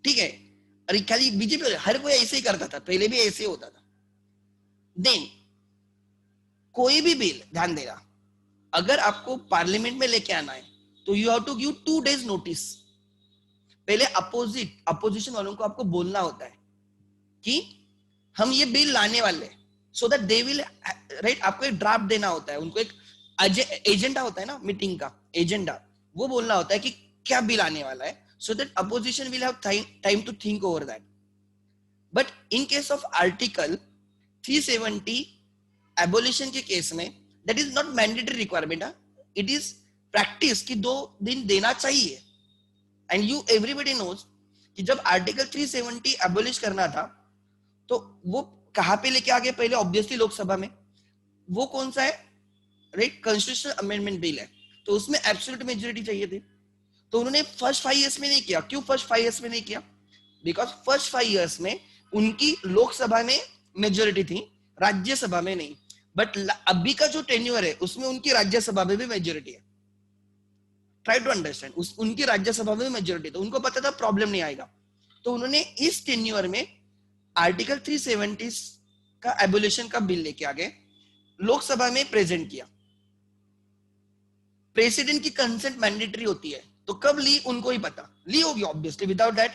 S1: ठीक है, अरे खाली बीजेपी हर कोई ऐसे ही करता था, पहले भी ऐसे ही होता था। देन कोई भी बिल, ध्यान देना, अगर आपको पार्लियामेंट में लेके आना है तो you have to give 2 days notice. पहले अपोजिशन वालों को आपको बोलना होता है कि हम ये बिल लाने वाले हैं, so that they will right. आपको एक ड्राफ्ट देना होता है, उनको एक एजेंडा होता है ना, मीटिंग का एजेंडा, वो बोलना होता है कि क्या बिल आने वाला है, so that opposition will have time to think over that. But in case of article 370 abolition के केस में, that is not mandatory requirement, it is practice कि 2 दिन देना चाहिए। एंड यू एवरीबडी नोज कि जब आर्टिकल 370 एबोलिश करना था तो वो कहां पे लेके आ गए, पहले ऑब्वियसली लोकसभा में। वो कौन सा है, राइट, कॉन्स्टिट्यूशनल अमेंडमेंट बिल है, तो उसमें एब्सोल्यूट मेजोरिटी चाहिए थी। तो उन्होंने फर्स्ट 5 years में नहीं किया। क्यों फर्स्ट 5 years में नहीं किया? बिकॉज फर्स्ट 5 years में उनकी लोकसभा में मेजोरिटी थी, राज्यसभा में नहीं। बट अभी का जो टेन्योर है उसमें उनकी राज्यसभा में भी मेजोरिटी है। ट्राई टू अंडरस्टैंड, उनकी राज्यसभा में मेजोरिटी, तो उनको पता था प्रॉब्लम नहीं आएगा। तो उन्होंने इस टेन्योर में आर्टिकल 370 का एबोलिशन का बिल लेके आ गए, लोकसभा में प्रेजेंट किया। प्रेसिडेंट की कंसेंट मैंडेटरी होती है, तो कब ली उनको ही पता, ली होगी ऑब्वियसली, विदाउट दैट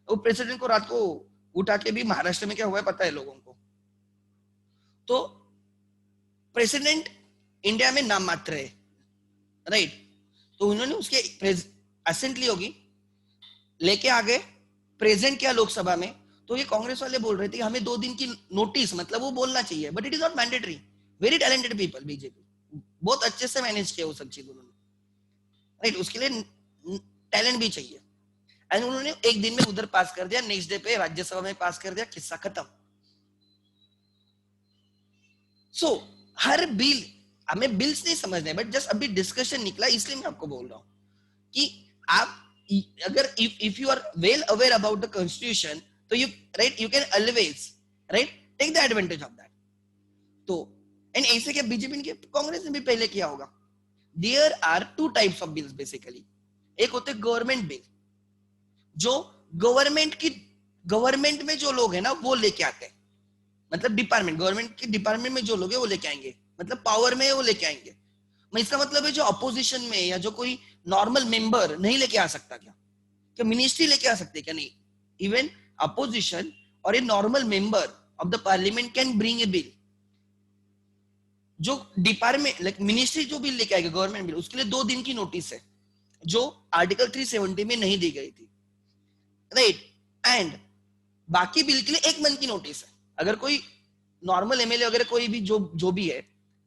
S1: वो प्रेसिडेंट को रात को उठा के भी महाराष्ट्र में क्या हुआ है पता है लोगों को। तो प्रेसिडेंट इंडिया में नाम मात्र है, राइट। तो उन्होंने उसके असेंट ली होगी, लेके आ गए, प्रेजेंट किया लोकसभा में। तो ये कांग्रेस वाले बोल रहे थे हमें 2 दिन की नोटिस, मतलब वो बोलना चाहिए, but it is not mandatory. Very talented people, BJP बहुत अच्छे से मैनेज किया वो सब चीज उन्होंने, राइट। उसके लिए टैलेंट भी चाहिए। एंड उन्होंने एक दिन में उधर पास कर दिया, नेक्स्ट डे पे राज्यसभा में पास कर दिया, किस्सा खत्म। सो हर बिल, हमें बिल्स नहीं समझने, बट जस्ट अभी डिस्कशन निकला इसलिए मैं आपको बोल रहा हूं कि आप अगर if you are well aware about the constitution, तो you right, you can always right take the advantage of that. तो एंड ऐसे क्या बीजेपी ने, कांग्रेस ने भी पहले किया होगा। There are 2 types of bills basically. एक होते गवर्नमेंट बिल, जो गवर्नमेंट में जो लोग हैं ना वो लेके आते हैं, मतलब डिपार्टमेंट, गवर्नमेंट के डिपार्टमेंट में जो लोग हैं वो लेके आएंगे, मतलब पावर में वो लेके आएंगे। इसका मतलब है जो अपोजिशन में या जो कोई नॉर्मल मेंबर नहीं लेके आ सकता, क्या मिनिस्ट्री लेके आ सकते क्या? नहीं, इवन अपोजिशन और a normal member of the parliament can bring a bill. जो डिपार्टमेंट लाइक मिनिस्ट्री जो बिल लेके आएगा गवर्नमेंट बिल, उसके लिए 2 दिन की नोटिस है, जो आर्टिकल 370 में नहीं दी गई थी, राइट। एंड बाकी बिल के लिए 1 मंथ की नोटिस है। अगर कोई नॉर्मल एमएलए वगैरह कोई भी जो भी है,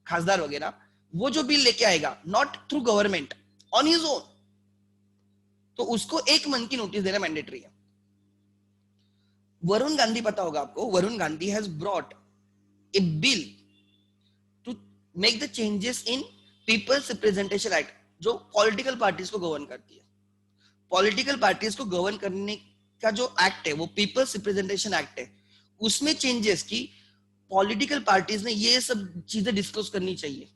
S1: खासदार वगैरह, वो जो बिल लेके आएगा not through government, on his own, तो उसको 1 मंथ की नोटिस देना मैंडेटरी है। वरुण गांधी, पता होगा आपको, Varun Gandhi has brought a bill to make the changes in people's representation act, जो पॉलिटिकल पार्टीज को गवर्न करती है। पॉलिटिकल पार्टीज को गवर्न करने का जो एक्ट है वो पीपल्स रिप्रेजेंटेशन एक्ट है। उसमें चेंजेस की पॉलिटिकल पार्टीज ने ये सब चीजें डिस्कस करनी चाहिए।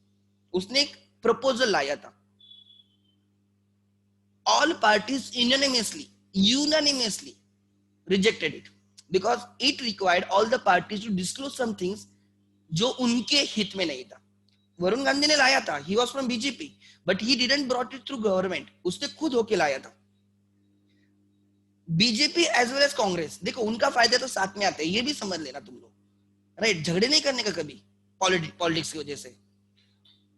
S1: उसने एक प्रपोजल लाया था, all parties unanimously rejected it because it required all the parties to disclose some things जो उनके हित में नहीं था। वरुण गांधी ने लाया था, he was from BJP, but he didn't brought it through government, उसने खुद होके लाया था। BJP as well as Congress, देखो उनका फायदा तो साथ में आता है, ये भी समझ लेना तुम लोग, राइट। झगड़े नहीं करने का कभी पॉलिटिक्स की वजह से।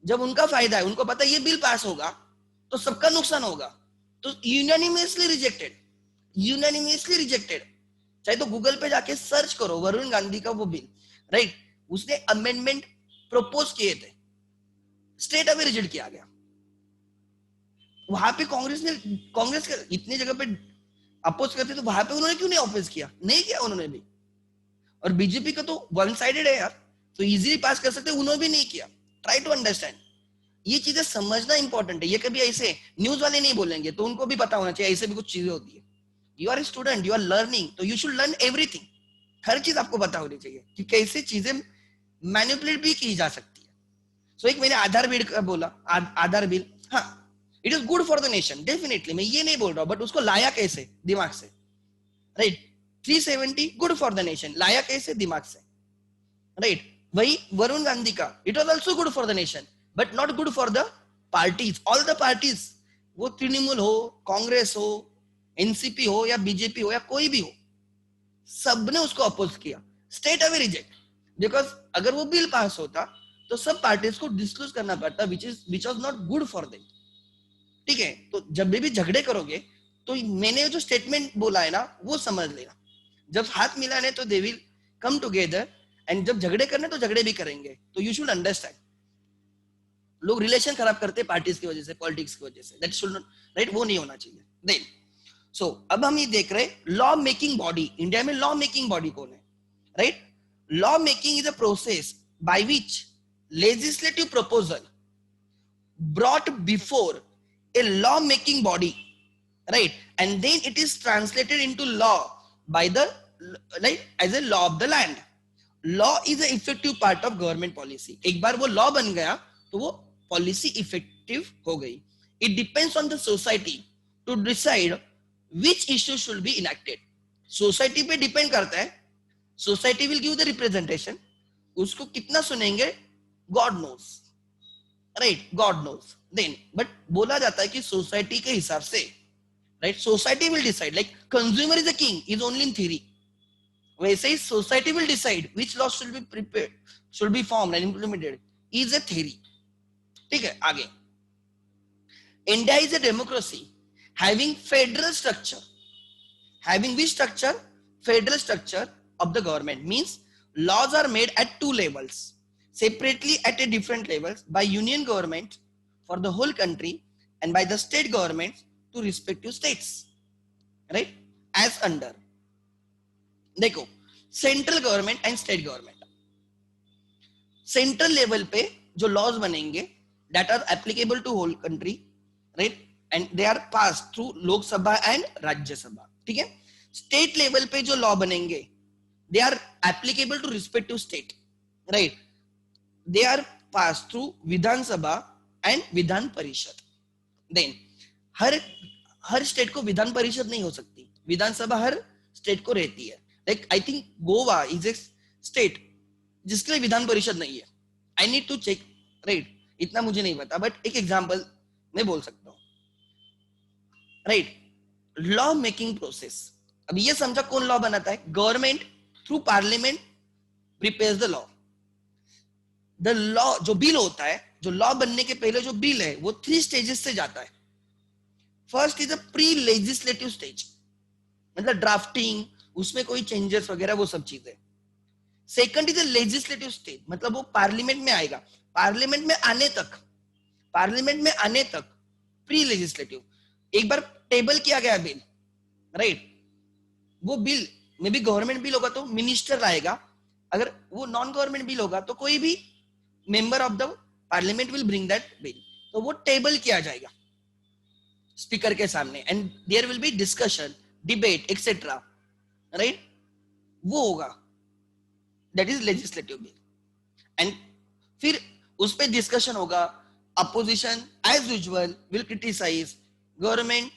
S1: जब उनका फायदा है, उनको पता है ये बिल पास होगा तो सबका नुकसान होगा, तो यूनानिमसली रिजेक्टेड। चाहे तो गूगल पे जाके सर्च करो वरुण गांधी का वो बिल, राइट। उसने अमेंडमेंट प्रपोज किए थे, स्ट्रेट अवे रिजेक्ट किया गया। वहां पे कांग्रेस के इतनी जगह पे अपोज करते, तो वहां पे उन्होंने क्यों नहीं अपोज किया? नहीं किया उन्होंने भी। और बीजेपी का तो वन साइडेड है यार, तो इजीली पास कर सकते, उन्होंने भी नहीं किया। ट्राई टू अंडरस्टैंड, ये चीजें समझना इंपॉर्टेंट है। ये कभी ऐसे न्यूज वाले नहीं बोलेंगे, तो उनको भी पता होना चाहिए ऐसे भी कुछ चीजें होती है। You are student, you are learning, तो यू शुड लर्न एवरीथिंग। हर चीज आपको पता होनी चाहिए कि कैसे चीजें मैनिपुलेट भी की जा सकती है. सो एक मैंने आधार बिल का बोला, आधार बिल, हाँ it is good for the nation definitely, मैं ये नहीं बोल रहा हूं, बट उसको लाया कैसे, दिमाग से, right. 370 good for the nation, लाया कैसे, दिमाग से, राइट. वही वरुण गांधी का, it was also good for the nation but not good for the parties, all the parties, वो तृणमूल हो, कांग्रेस हो, एनसीपी हो या बीजेपी हो या कोई भी हो, सबने उसको अपोज किया, स्टेट अवे रिजेक्ट. बिकॉज अगर वो बिल पास होता तो सब पार्टीज को डिस्क्लोज करना पड़ता, which was not good for them. ठीक है, तो जब भी झगड़े करोगे तो मैंने जो स्टेटमेंट बोला है ना वो समझ लेना. जब हाथ मिलाने तो they will come together, and जब झगड़े करने तो झगड़े भी करेंगे. तो यू शुड अंडरस्टैंड. लोग रिलेशन खराब करते हैं पार्टीज की वजह से, पॉलिटिक्स की वजह से, दैट शुड नॉट, राइट, वो नहीं होना चाहिए. देन सो अब हम ये देख रहे हैं लॉ मेकिंग बॉडी. इंडिया में लॉ मेकिंग बॉडी कौन है, right. Law making is a process by which legislative proposal brought before a law making body, right, and then it is translated into law by the, like, as a law of the land. Law is an effective part of government policy. एक बार वो law बन गया तो वो policy effective हो गई. It depends on the society to decide which issue should be enacted. Society पे depend करता है. Society will give the representation. उसको कितना सुनेंगे God knows, right, God knows. Then but बोला जाता है कि सोसाइटी के हिसाब से, right, society will decide, like consumer is a king is only in theory, वैसे ही society will decide which law should be prepared, should be formed and implemented, is a theory. ठीक है, आगे. India is a democracy having federal structure, having which structure, federal structure of the government, means laws are made at two levels, separately at a different levels, by union government for the whole country and by the state governments to respective states, right, as under. देखो, central government and state government, central level पे जो laws बनेंगे that are applicable to whole country, right, and they are passed through Lok Sabha and Rajya Sabha. ठीक है. State level पे जो law बनेंगे they are applicable to respective state, right, they are passed through Vidhan Sabha and Vidhan Parishad. Then her state को विधान परिषद नहीं हो सकती, विधानसभा हर स्टेट को रहती है. Like I think Goa is a state जिसके लिए विधान परिषद नहीं है. I need to check, right, इतना मुझे नहीं पता, बट एक एग्जांपल मैं बोल सकता हूँ, राइट. लॉ मेकिंग प्रोसेस, अब ये समझा कौन लॉ बनाता है, government through parliament prepares the law. The law जो बिल होता है, जो लॉ बनने के पहले जो बिल है वो 3 स्टेजेस से जाता है. First is a pre legislative stage, मतलब ड्राफ्टिंग, उसमें कोई चेंजेस वगैरह वो सब चीजें. Second is a legislative stage, मतलब वो पार्लियामेंट में आएगा, पार्लियामेंट में आने तक प्री लेजिस्लेटिव. एक बार टेबल किया गया बिल, राइट, वो बिल में भी गवर्नमेंट बिल होगा तो मिनिस्टर लाएगा, अगर वो नॉन गवर्नमेंट बिल होगा तो कोई भी member of the parliament will bring that bill, तो वो टेबल किया जाएगा स्पीकर के सामने and there will be discussion, debate etcetera, right, वो होगा, that is legislative bill. And फिर उस पे डिस्कशन होगा, opposition as usual will criticise, government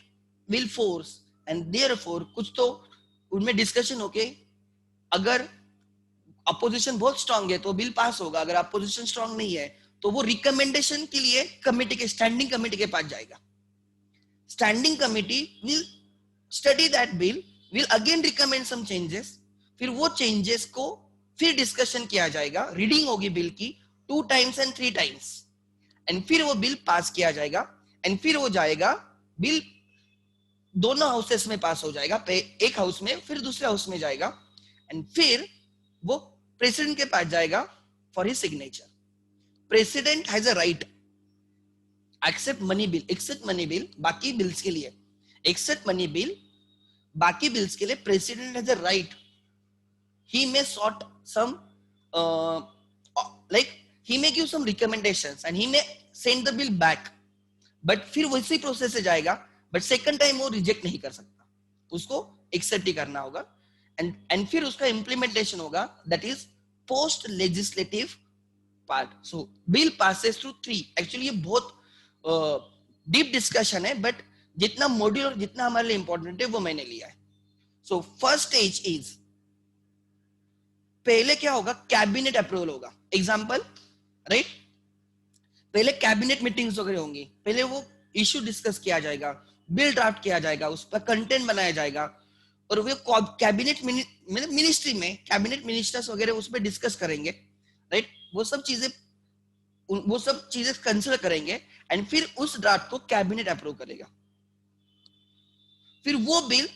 S1: will force, and therefore कुछ तो उनमें डिस्कशन होके अगर अपोजिशन बहुत स्ट्रांग है तो बिल पास होगा, अगर अपोजिशन स्ट्रांग नहीं है तो वो रिकमेंडेशन के लिए कमेटी के, स्टैंडिंग कमेटी के पास जाएगा. Standing committee will study that bill, will again recommend some changes, फिर वो चेंजेस को फिर डिस्कशन किया जाएगा, रीडिंग होगी बिल की 2 times and 3 times, एंड फिर वो बिल पास किया जाएगा, एंड फिर वो जाएगा, बिल दोनों हाउसेस में पास हो जाएगा, एक हाउस में फिर दूसरे हाउस में जाएगा, एंड फिर वो प्रेसिडेंट के पास जाएगा for his signature. President has a right except money bill, except money bill बाकी बिल्स के लिए, एक्सेप्ट मनी बिल बाकी बिल्स के लिए president has a right, he may sort some like he may give some recommendations and he may send the bill back, but फिर वैसी process से जाएगा, बट सेकंड टाइम वो रिजेक्ट नहीं कर सकता, उसको एक्सेप्ट ही करना होगा, एंड फिर उसका इंप्लीमेंटेशन होगा, that is post legislative part. So bill passes through three. Actually ये बहुत डीप डिस्कशन है, बट जितना मॉड्यूल और जितना हमारे लिए इंपॉर्टेंट है वो मैंने लिया है. सो फर्स्ट स्टेज इज, पहले क्या होगा, कैबिनेट अप्रूवल होगा. एग्जांपल, राइट, पहले कैबिनेट मीटिंग्स वगैरह होंगी, पहले वो इश्यू डिस्कस किया जाएगा, बिल ड्राफ्ट किया जाएगा, उस पर कंटेंट बनाया जाएगा, और वो कैबिनेट मिनिस्ट्री में कैबिनेट मिनिस्टर्स वगैरह उस पर डिस्कस करेंगे, राइट. वो सब चीजें कंसिडर करेंगे एंड फिर उस ड्राफ्ट को कैबिनेट अप्रूव करेगा. फिर वो बिल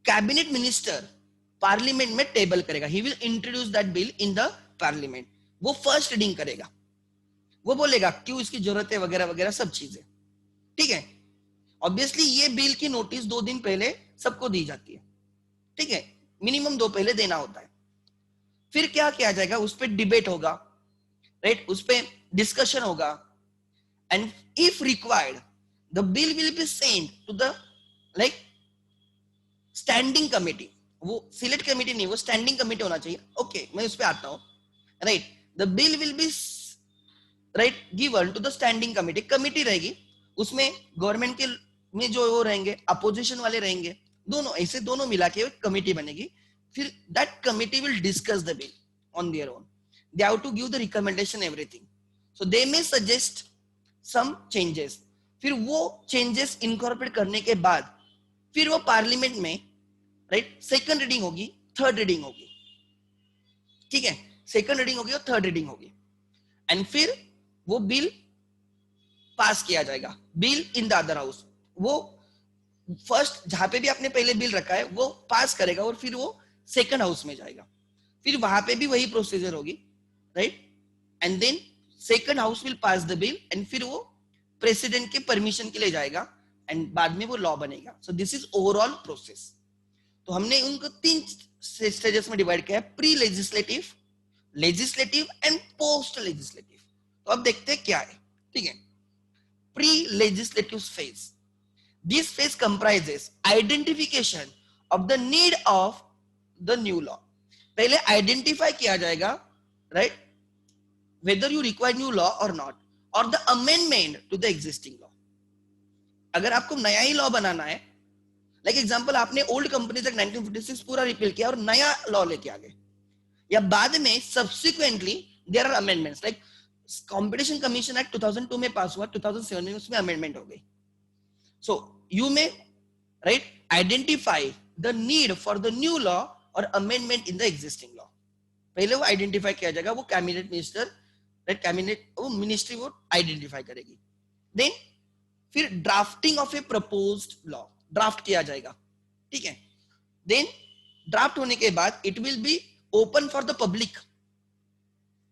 S1: कैबिनेट मिनिस्टर पार्लियामेंट में टेबल करेगा. He will introduce that bill in the parliament. वो फर्स्ट रीडिंग करेगा, वो बोलेगा क्यों इसकी जरूरत है वगैरह वगैरह सब चीजें. ठीक है. ऑब्वियसली ये बिल की नोटिस 2 दिन पहले सबको दी जाती है. ठीक है, मिनिमम 2 पहले देना होता है. फिर क्या किया जाएगा, उस पर डिबेट होगा, राइट, उस पर डिस्कशन होगा, and if required the bill will be sent to the like standing committee. वो सिलेक्ट कमेटी नहीं, वो स्टैंडिंग कमेटी होना चाहिए. ओके, मैं उस पर आता हूं, राइट. The bill will be right given to the standing committee. Committee रहेगी, उसमें गवर्नमेंट के में जो वो रहेंगे, अपोजिशन वाले रहेंगे, दोनों ऐसे दोनों मिला के कमेटी बनेगी. फिर that committee will discuss the bill on their own. They have to give the recommendation everything. So they may suggest some changes. फिर वो चेंजेस इनकॉर्पोरेट करने के बाद फिर वो पार्लियामेंट में, राइट, सेकंड रीडिंग होगी, थर्ड रीडिंग होगी. ठीक है, सेकंड रीडिंग होगी और थर्ड रीडिंग होगी, एंड फिर वो बिल पास किया जाएगा. Bill in the other house, वो फर्स्ट जहां पे भी आपने पहले बिल रखा है वो पास करेगा और फिर वो सेकंड हाउस में जाएगा. फिर वहां पे भी वही प्रोसीजर होगी, right. And then second house will pass the bill and फिर वो प्रेसिडेंट के परमिशन के लिए जाएगा एंड बाद में वो लॉ बनेगा. सो दिस इज ओवरऑल प्रोसेस. तो हमने उनको 3 स्टेजेस में डिवाइड किया है, pre legislative, legislative and post legislative. तो अब देखते हैं क्या है. ठीक है, pre legislative phase. This phase comprises identification of the need of the new law. पहले आइडेंटिफाई किया जाएगा, right, whether you require new law or not, or the amendment to the existing law. अगर आपको नया ही लॉ बनाना है, like example आपने old companies act 1956 पूरा repeal किया और नया लॉ लेके आ गए, या बाद में subsequently there are amendments, like competition commission act 2002 में पास हुआ, 2007 में उसमें अमेंडमेंट हो गई. So you may right identify the need for the new law और amendment in the existing law. पहले वो आइडेंटिफाई किया जाएगा, वो कैबिनेट मिनिस्टर, राइट, कैबिनेट वो मिनिस्ट्री वो आइडेंटिफाई करेगी. देन फिर drafting of a proposed law, draft किया जाएगा. ठीक है. देन ड्राफ्ट होने के बाद it will be open for the public.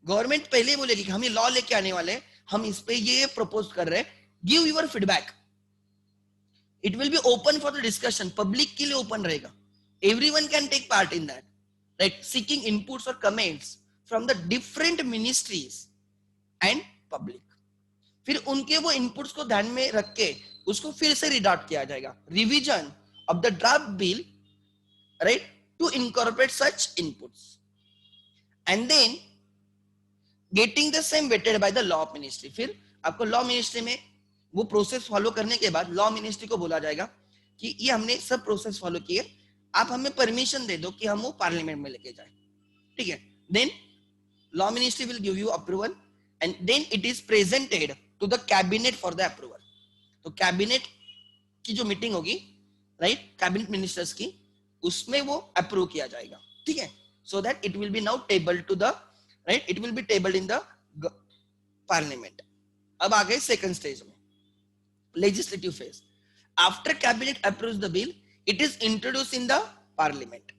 S1: Government पहले बोलेगी कि हम ये लॉ लेके आने वाले हैं, हम इस पे ये प्रपोज कर रहे हैं, give your feedback. It will be open for the discussion, public के लिए ओपन रहेगा. Everyone can take part in that, right, seeking inputs और comments from the different ministries and public. फिर उनके वो इनपुट्स को ध्यान में रख के उसको फिर से रिडाक्ट किया जाएगा, revision of the draft bill, right, to incorporate such inputs, and then getting the same vetted by the law ministry. फिर आपको लॉ मिनिस्ट्री में वो प्रोसेस फॉलो करने के बाद लॉ मिनिस्ट्री को बोला जाएगा कि ये हमने सब प्रोसेस फॉलो किए, आप हमें परमिशन दे दो कि हम वो पार्लियामेंट में लेके जाए. ठीक है. Then law ministry will give you approval and then it is presented to the cabinet for the approval. तो कैबिनेट की जो मीटिंग होगी, राइट, कैबिनेट मिनिस्टर्स की, उसमें वो अप्रूव किया जाएगा. ठीक है. So that it will be now table to the, right, it will be tabled in the parliament. अब आ गए सेकंड स्टेज में, legislative phase. After cabinet approves the bill, it is introduced in the parliament.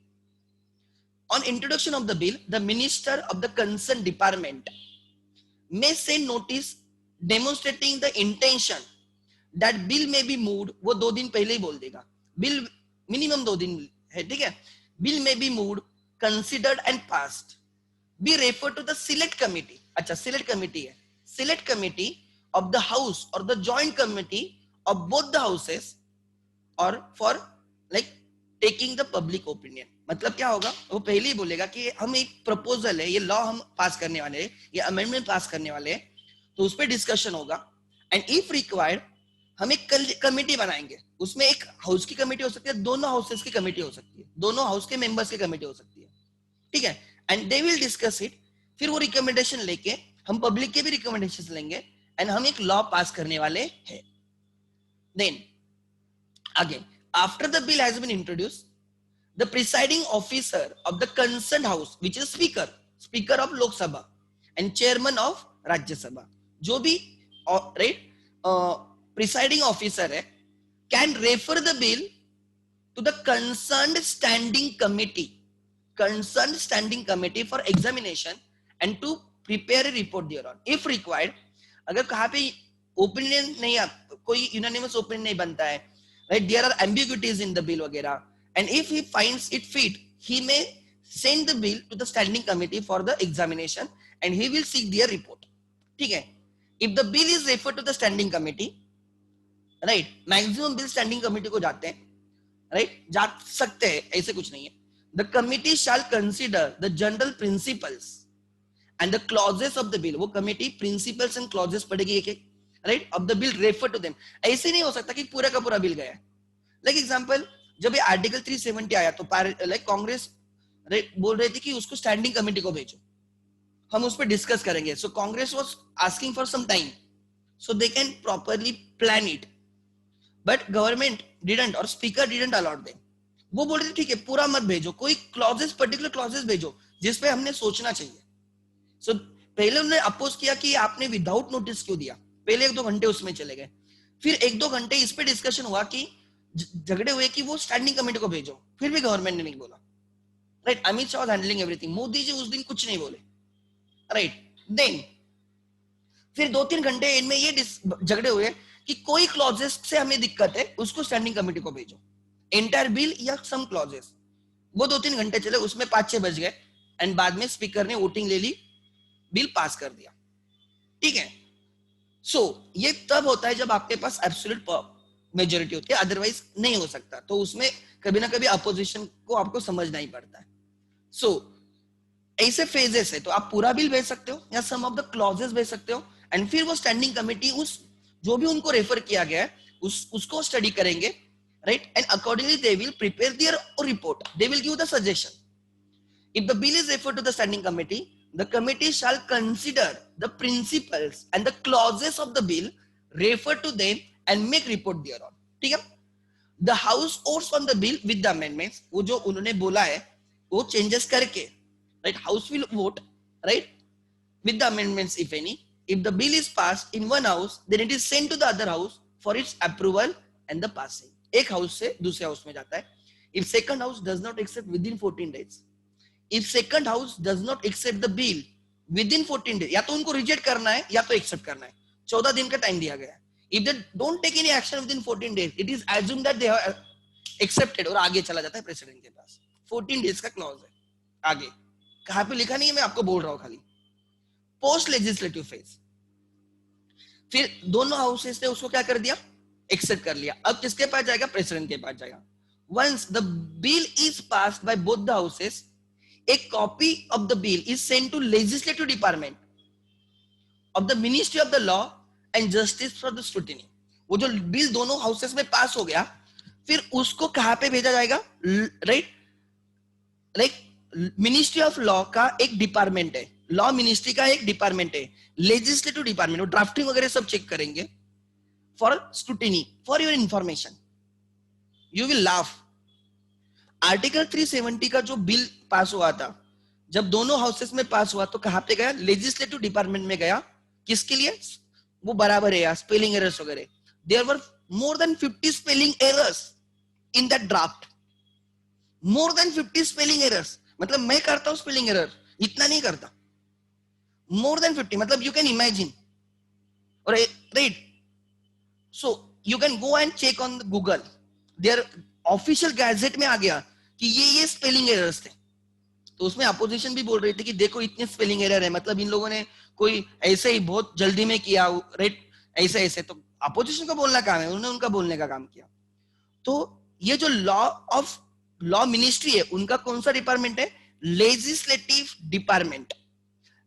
S1: On introduction of the bill, the minister of the concerned department may send notice demonstrating the intention that bill may be moved. वो 2 दिन पहले ही बोल देगा, bill minimum 2 दिन है. ठीक है. Bill may be moved, considered and passed, be referred to the select committee. अच्छा, select committee है, select committee of the house or the joint committee of both the houses, or for like taking the public opinion. मतलब क्या होगा, वो पहले ही बोलेगा कि हम एक प्रपोजल है, ये लॉ हम पास करने वाले हैं, ये अमेंडमेंट पास करने वाले हैं, तो उस पर डिस्कशन होगा। एंड इफ रिक्वायर्ड हम एक कमेटी बनाएंगे, उसमें एक हाउस की कमेटी हो सकती है, दोनों हाउसेस की कमेटी हो सकती है, दोनों हाउस के मेंबर्स की कमेटी हो सकती है, ठीक है। And they will discuss it, फिर वो रिकमेंडेशन लेके हम पब्लिक के भी रिकमेंडेशन लेंगे एंड हम एक लॉ पास करने वाले हैं। Then again, after the bill has been introduced, the presiding officer of the concerned house, which is speaker of Lok Sabha and chairman of Rajya Sabha, जो भी right presiding officer है, can refer the bill to the concerned standing committee for examination and to prepare a report thereon if required। अगर कहाँ पे opinion नहीं, कोई unanimous opinion नहीं बनता है, right, there are ambiguities in the bill वगैरह, and if he finds it fit he may send the bill to the standing committee for the examination and he will seek their report, ठीक है। if the bill is referred to the standing committee, right, maximum bill standing committee को जाते हैं, right, जा सकते हैं, ऐसे कुछ नहीं है। the committee shall consider the general principles and the clauses of the bill, वो committee principles and clauses पढ़ेगी एक एक, right, of the bill refer to them। ऐसे नहीं हो सकता कि पूरा का पूरा बिल गया है। लाइक एग्जांपल, जब ये आर्टिकल 370 आया तो लाइक कांग्रेस बोल रही थी कि उसको स्टैंडिंग कमेटी को भेजो, हम उस पर डिस्कस करेंगे। So Congress was asking for some time so they can properly plan it, but government didn't और स्पीकर डिडंट अलाउड देम। वो बोल रहे थे ठीक है पूरा मत भेजो, कोई क्लॉजेस, पर्टिकुलर क्लॉजेस भेजो जिसपे हमने सोचना चाहिए। सो पहले उन्होंने अपोज किया कि आपने विदाउट नोटिस क्यों दिया, पहले 1-2 घंटे उसमें चले गए, फिर 1-2 घंटे इस पे डिस्कशन हुआ कि झगड़े हुए कि वो स्टैंडिंग कमेटी को भेजो, फिर भी गवर्नमेंट ने नहीं बोला, right. Amit Shah handling everything, Modi ji उस दिन कुछ नहीं बोले, राइट। देन फिर 2-3 घंटे इनमें ये झगड़े हुए कि कोई क्लॉजेस से हमें दिक्कत है, उसको स्टैंडिंग कमेटी को भेजो, एंटायर बिल या सम क्लॉजेस। वो 2-3 घंटे चले, उसमें 5-6 बज गए एंड बाद में स्पीकर ने वोटिंग ले ली, बिल पास कर दिया, ठीक है। सो ये तब होता है जब आपके पास एब्सोल्यूट मेजोरिटी होती है, अदरवाइज नहीं हो सकता। तो उसमें कभी ना कभी अपोजिशन को आपको समझना ही पड़ता है। सो ऐसे फेजेस है, तो आप पूरा बिल भेज सकते हो या सम ऑफ द क्लॉजेस भेज सकते हो, एंड फिर वो स्टैंडिंग कमेटी उस जो भी उनको रेफर किया गया है उसको स्टडी करेंगे, right, and accordingly they will prepare their report, they will give the suggestion. If the bill is referred to the standing committee, the committee shall consider the principles and the clauses of the bill, refer to them and make report thereon, ठीक है। The house votes on the bill with the amendments, वो जो उन्होंने बोला है वो changes करके, right, house will vote, right, with the amendments if any। If the bill is passed in one house, then it is sent to the other house for its approval and the passing। एक house से दूसरे house में जाता है। If second house does not accept within 14 days, if second house does not accept the bill within 14 days, या तो उनको reject करना है या तो एक्सेप्ट करना है, 14 दिन का टाइम दिया गया है। if they don't take any action within 14 days, it is assumed that they have accepted, और आगे चला जाता है प्रेसिडेंट के पास। 14 डेज का क्लॉज है। आगे कहां पे लिखा नहीं है, मैं आपको बोल रहा हूं खाली। पोस्ट लेजिस्लेटिव फेज, फिर दोनों हाउसेस ने उसको क्या कर दिया, एक्सेप्ट कर लिया। अब किसके पास जाएगा, प्रेसिडेंट के पास जाएगा। once the bill is passed by both the houses, a copy of the bill is sent to legislative department of the Ministry of the Law and Justice for the scrutiny। वो जो bill दोनों houses में पास हो गया, फिर उसको कहां पे भेजा जाएगा, right, like ministry of law का एक डिपार्टमेंट है, लॉ मिनिस्ट्री का एक डिपार्टमेंट है, लेजिस्लेटिव डिपार्टमेंट, वो ड्राफ्टिंग वगैरह सब चेक करेंगे for scrutiny. For your information, you will laugh, article 370 का जो बिल पास हुआ था, जब दोनों हाउसेस में पास हुआ तो कहां पे गया, लेजिस्लेटिव डिपार्टमेंट में गया। किसके लिए, वो बराबर है यार, स्पेलिंग एरर्स वगैरह। There were more than 50 spelling errors in that draft, more than 50 spelling errors. मतलब मैं करता हूं स्पेलिंग एरर, इतना नहीं करता, मोर देन 50, मतलब you can imagine, right. So you can go and check on Google, there official gazette में आ गया कि ये स्पेलिंग एरर्स थे। तो उसमें अपोजिशन भी बोल रही थी कि देखो इतने स्पेलिंग एरर है, मतलब इन लोगों ने कोई ऐसे ही बहुत जल्दी में किया, राइट, ऐसे ऐसे। तो अपोजिशन का बोलना काम है, उन्होंने उनका बोलने का काम किया। तो ये जो लॉ ऑफ लॉ मिनिस्ट्री है, उनका कौन सा डिपार्टमेंट है? Legislative department.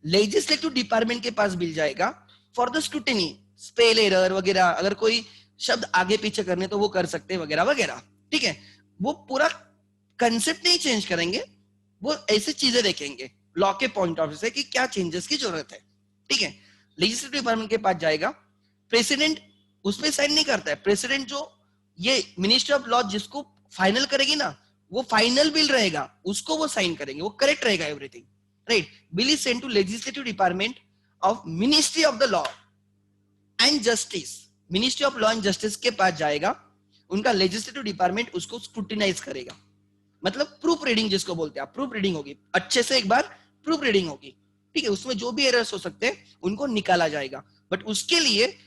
S1: लेजिस्लेटिव डिपार्टमेंट के पास बिल जाएगा for the scrutiny, spell error वगैरह, अगर कोई शब्द आगे पीछे करने तो वो कर सकते हैं वगैरह वगैरह। ठीक है, वो पूरा कंसेप्ट नहीं चेंज करेंगे, वो ऐसी चीजें देखेंगे लॉ के पॉइंट ऑफ व्यू से कि क्या चेंजेस की जरूरत है। ठीक है, लेजिस्लेटिव डिपार्टमेंट के पास जाएगा, प्रेसिडेंट उस पर साइन नहीं करता है, प्रेसिडेंट जो ये मिनिस्ट्री ऑफ लॉ जिसको फाइनल करेगी ना, वो फाइनल बिल रहेगा, उसको वो साइन करेंगे, वो करेक्ट रहेगा everything, right. Bill is sent to legislative department of ministry of the law and justice. Ministry of law and justice के पास जाएगा, उनका लेजिस्लेटिव डिपार्टमेंट उसको स्क्रूटिनाइज करेगा, मतलब प्रूफ रीडिंग जिसको बोलते हैं, प्रूफ रीडिंग होगी, अच्छे से एक बार प्रूफ रीडिंग होगी। ठीक है, उसमें जो भी एरर्स हो सकते हैं उनको निकाला जाएगा, बट उसके लिए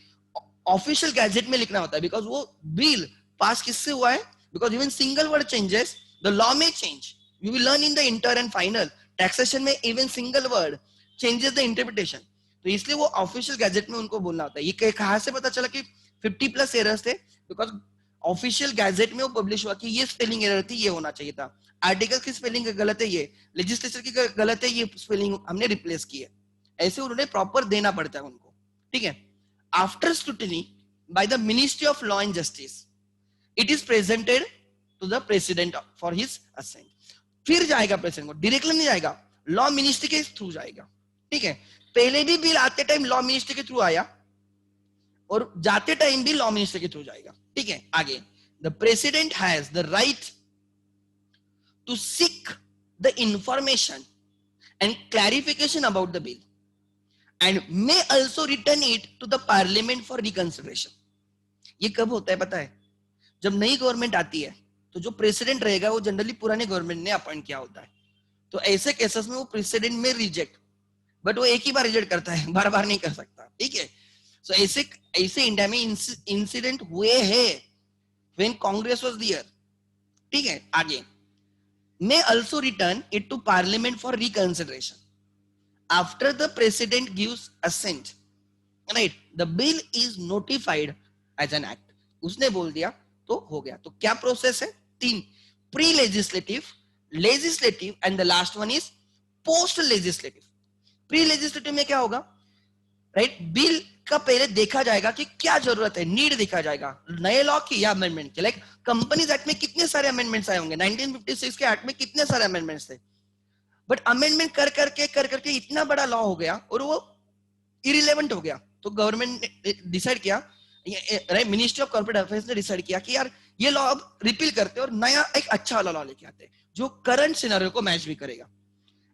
S1: ऑफिशियल गैजेट में लिखना होता है, बिकॉज वो बिल पास किससे हुआ है, because even single word changes the law में change, you will learn in the inter and final taxation में even single word changes the interpretation. तो इसलिए वो ऑफिशियल गैजेट में उनको बोलना होता है। ये कहां से पता चला कि 50+ एरर्स थे? बिकॉज ऑफिशियल गैजेट में वो पब्लिश हुआ कि ये स्पेलिंग एरर थी, ये होना चाहिए था, आर्टिकल की स्पेलिंग गलत है, ये लेजिस्लेचर की गलत है, ये स्पेलिंग हमने रिप्लेस की है। ऐसे उन्होंने प्रॉपर देना पड़ता है उनको। ठीक है, after scrutiny by the ministry of law and justice it is presented to the president for his assent. फिर जाएगा प्रेसिडेंट को, डायरेक्टली नहीं जाएगा, लॉ मिनिस्ट्री के थ्रू जाएगा। ठीक है, पहले भी बिल आते टाइम लॉ मिनिस्ट्री के थ्रू आया और जाते टाइम भी लॉ मिनिस्टर के थ्रू जाएगा। ठीक है, आगे the president has the right to seek the information and clarification about the bill and may also return it to the parliament for reconsideration. ये कब होता है पता है? जब नई गवर्नमेंट आती है तो जो प्रेसिडेंट रहेगा वो जनरली पुराने गवर्नमेंट ने अपॉइंट किया होता है, तो ऐसे केसेस में वो प्रेसिडेंट में रिजेक्ट, बट वो एक ही बार रिजेक्ट करता है, बार बार नहीं कर सकता। ठीक है, सो ऐसे ऐसे इंडिया में इंसिडेंट हुए हैं व्हेन कांग्रेस वाज देयर। ठीक है, आगे may also return it to parliament for reconsideration after the president gives assent, right? The bill is notified as an act. उसने बोल दिया तो हो गया। तो क्या प्रोसेस है? 3, pre legislative, legislative and the last one is post legislative. Pre legislative में क्या होगा, राइट? बिल का पहले देखा जाएगा कि क्या जरूरत है, नीड देखा जाएगा नए लॉ की या अमेंडमेंट की। लाइक कंपनीज एक्ट में कितने सारे अमेंडमेंट्स आए होंगे, 1956 के एक्ट में कितने सारे अमेंडमेंट्स थे, बट अमेंडमेंट कर करके इतना बड़ा लॉ हो गया और वो इरिलेवेंट हो गया। तो गवर्नमेंट ने डिसाइड किया, right, ministry of corporate affairs ने डिसाइड किया कि यार ये लॉ अब रिपील करते और नया एक अच्छा वाला लॉ लेके आते जो करंट सिनेरियो को मैच भी करेगा।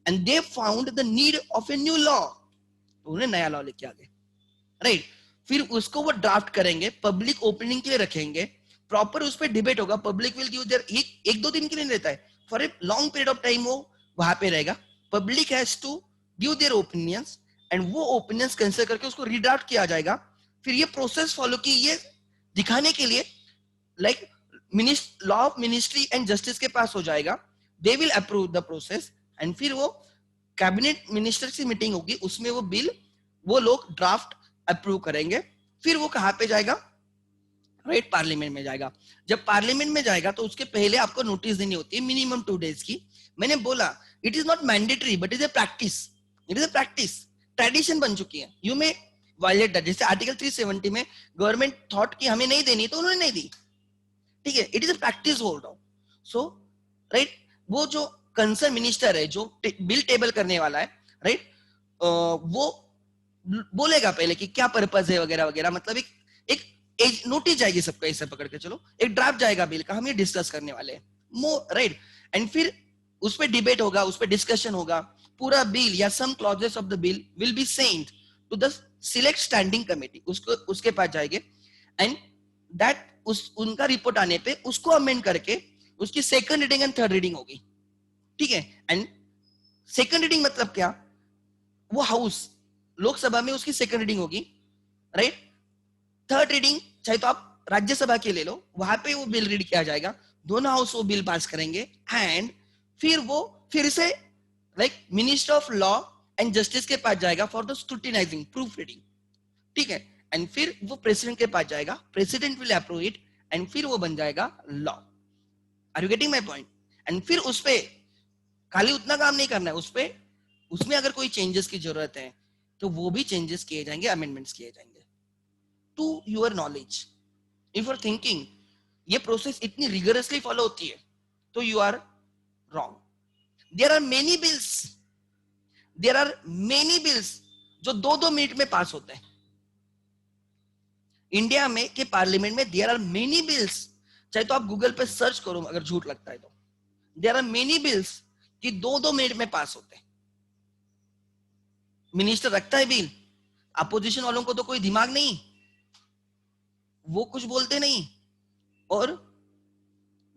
S1: And they found the need of a new law, तो उन्हें नया लॉ लेके आ गए, राइट। फिर उसको वो ड्राफ्ट करेंगे, पब्लिक ओपनिंग के लिए रखेंगे, प्रॉपर उस पर डिबेट होगा, पब्लिक विल गिव देयर, एक दो दिन के लिए नहीं रहता है, for a long period of time वो वहां पे रहेगा। Public has to give their opinions and वो ओपिनियंस कंसिडर करके उसको रीड्राफ्ट किया जाएगा। फिर ये प्रोसेस फॉलो की, ये दिखाने के लिए like law of ministry and justice के पास हो जाएगा, they will approve the process and फिर वो कैबिनेट मिनिस्टर की मीटिंग होगी, उसमें वो बिल वो लोग ड्राफ्ट अप्रूव करेंगे। फिर वो कहां पे जाएगा, राइट, पार्लियामेंट में जाएगा। जब पार्लियामेंट में जाएगा तो उसके पहले आपको नोटिस देनी होती है मिनिमम 2 days की। मैंने बोला it is not mandatory but is a practice, it is a practice, tradition बन चुकी है। यू में वायलेट दैट, जैसे आर्टिकल 370 में गवर्नमेंट थॉट कि हमें नहीं देनी तो उन्होंने नहीं दी। ठीक है, it is a practice hold on. So right, वो जो कंसर्न मिनिस्टर है जो बिल टेबल करने वाला है, राइट, वो बोलेगा पहले कि क्या पर्पस है वगैरह वगैरह, मतलब एक नोटिस जाएगी सबको ऐसे पकड़ के चलो, एक ड्राफ्ट जाएगा बिल का, हम ये डिस्कस करने वाले हैं, राइट। एंड फिर उस पर डिबेट होगा, उस पर डिस्कशन होगा, पूरा बिल या some clauses of the bill will be sent to the select standing committee, उसके पास जाएंगे एंड दैट उनका रिपोर्ट आने पे उसको अमेंड करके उसकी second reading and third reading होगी। ठीक है, एंड सेकंड रीडिंग मतलब क्या, वो हाउस लोकसभा में उसकी सेकंड रीडिंग होगी, राइट। थर्ड रीडिंग चाहे तो आप राज्यसभा के ले लो, वहां पे वो बिल रीड किया जाएगा, दोनों हाउस वो बिल पास करेंगे एंड फिर वो फिर से like minister of law and justice के पास जाएगा for the scrutinising proof reading. ठीक है, एंड फिर वो प्रेसिडेंट के पास जाएगा, president will approve it and फिर वो बन जाएगा law. Are you getting my point? And फिर उस पे खाली उतना काम नहीं करना है, उस पे उसमें अगर कोई चेंजेस की जरूरत है तो वो भी चेंजेस किए जाएंगे, अमेंडमेंट्स किए जाएंगे to your knowledge. If you are thinking ये प्रोसेस इतनी रिगरसली फॉलो होती है तो you are wrong. There are many bills, there are many bills जो 2-2 मिनट में पास होते हैं इंडिया में के पार्लियामेंट में। देयर आर मेनी बिल्स, चाहे तो आप गूगल पे सर्च करो अगर झूठ लगता है तो, देयर आर मेनी बिल्स कि 2-2 मिनट में पास होते हैं। मिनिस्टर रखता है बिल, अपोजिशन वालों को तो कोई दिमाग नहीं, वो कुछ बोलते नहीं, और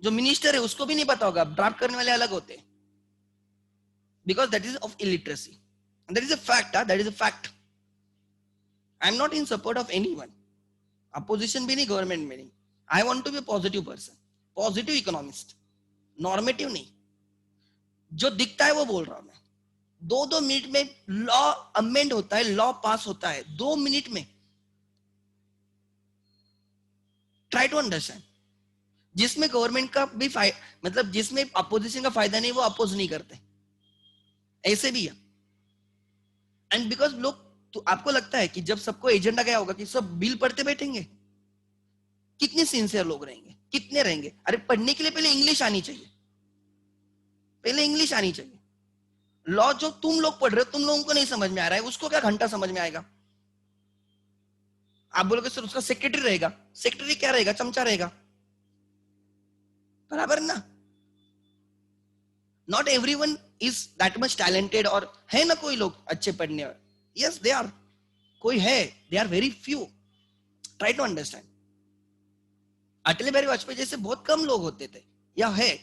S1: जो मिनिस्टर है उसको भी नहीं पता होगा, ड्राफ्ट करने वाले अलग होते हैं, because that is of illiteracy, that is a fact, that is a fact. I am not in support of anyone, opposition भी नहीं, गवर्नमेंट में नहीं। I want to be positive person, positive economist, normative नहीं। जो दिखता है वो बोल रहा हूं मैं। 2-2 मिनट में लॉ अमेंड होता है, लॉ पास होता है 2 मिनट में। Try to understand. जिसमें गवर्नमेंट का भी मतलब जिसमें अपोजिशन का फायदा नहीं वो अपोज नहीं करते, ऐसे भी है। एंड बिकॉज लोग, तो आपको लगता है कि जब सबको एजेंडा क्या होगा कि सब बिल पढ़ते बैठेंगे, कितने सिंसियर लोग रहेंगे, कितने रहेंगे? अरे पढ़ने के लिए पहले इंग्लिश आनी चाहिए, पहले इंग्लिश आनी चाहिए। लॉ जो तुम लोग पढ़ रहे हो, तुम लोगों को नहीं समझ में आ रहा है, उसको क्या घंटा समझ में आएगा? आप बोलोगे सर उसका सेक्रेटरी रहेगा, सेक्रेटरी क्या रहेगा? चमचा रहेगा, बराबर ना? Not everyone is that much talented, और है ना कोई लोग अच्छे पढ़ने वाले, यस दे आर, कोई है, they are very few. Try to understand. Atal Bihari Vajpayee जैसे बहुत कम लोग होते थे, या है,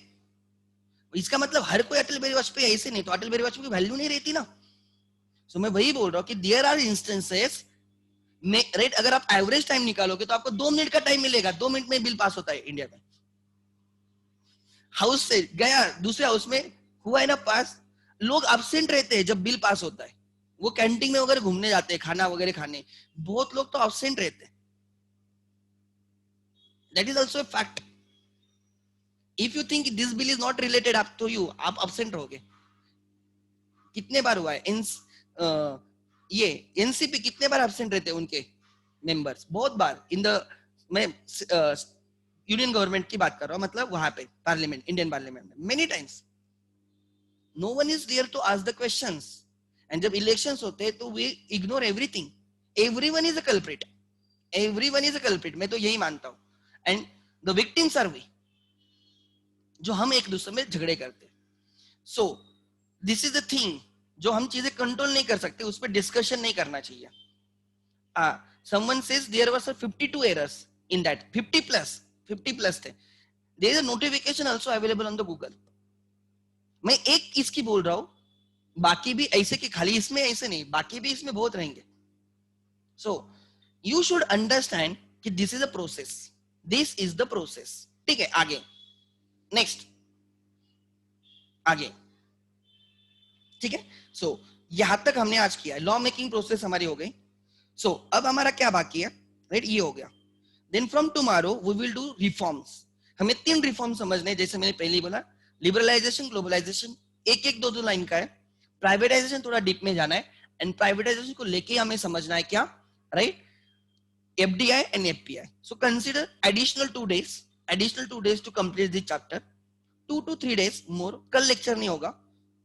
S1: इसका मतलब हर कोई अटल बिहारी वाजपेयी ऐसे नहीं, तो अटल बिहारी वाजपेयी की वैल्यू नहीं रहती ना। सो मैं वही बोल रहा हूँ कि देयर आर इंस्टेंसेस में, राइट, अगर आप एवरेज टाइम निकालोगे तो आपको 2 मिनट का टाइम मिलेगा, 2 मिनट में बिल पास होता है इंडिया में। हाउस से गया दूसरे हाउस में, हुआ है ना पास, लोग अब्सेंट रहते हैं जब बिल पास होता है, वो कैंटीन में वगैरह घूमने जाते हैं, खाना वगैरह खाने, बहुत लोग तो अब्सेंट रहते हैं। That is also a fact. If you think this bill is not related up to you, आप अब्सेंट रहोगे। कितने बार हुआ है ये एनसीपी कितने बार एब्सेंट रहते हैं उनके मेंबर्स? बहुत बार। इन द, मैं यूनियन गवर्नमेंट की बात कर रहा हूँ, मतलब वहां पे पार्लियामेंट, इंडियन पार्लियामेंट में many times no one is there to ask the questions. And जब इलेक्शंस होते हैं तो we ignore everything. Everyone is a culprit, everyone is a culprit, मैं तो यही मानता हूँ। And the victims are we, जो हम एक दूसरे में झगड़े करते हैं। So this is the thing, जो हम चीजें कंट्रोल नहीं कर सकते उस पर डिस्कशन नहीं करना चाहिए। someone says there was a 52 errors in that, 50 plus थे। there is a notification also available on the Google। मैं एक इसकी बोल रहा हूं, बाकी भी ऐसे कि खाली इसमें ऐसे नहीं, बाकी भी इसमें बहुत रहेंगे। सो यू शुड अंडरस्टैंड कि this is a process, this is the process. ठीक है, आगे नेक्स्ट, आगे, ठीक है। सो यहां तक हमने आज किया, लॉ मेकिंग प्रोसेस हमारी हो गई। सो अब हमारा क्या बाकी है, राइट, ये हो गया। Then from tomorrow we will do reforms. हमें 3 रिफॉर्म समझने, जैसे मैंने पहले ही बोला, लिबरलाइजेशन, ग्लोबलाइजेशन, एक 2 लाइन का है। प्राइवेटाइजेशन थोड़ा डीप में जाना है, एंड प्राइवेटाइजेशन को लेके हमें समझना है क्या, right, FDI and FPI। So consider additional 2 days, additional 2 days to complete this chapter, 2 to 3 days more। कल लेक्चर नहीं होगा,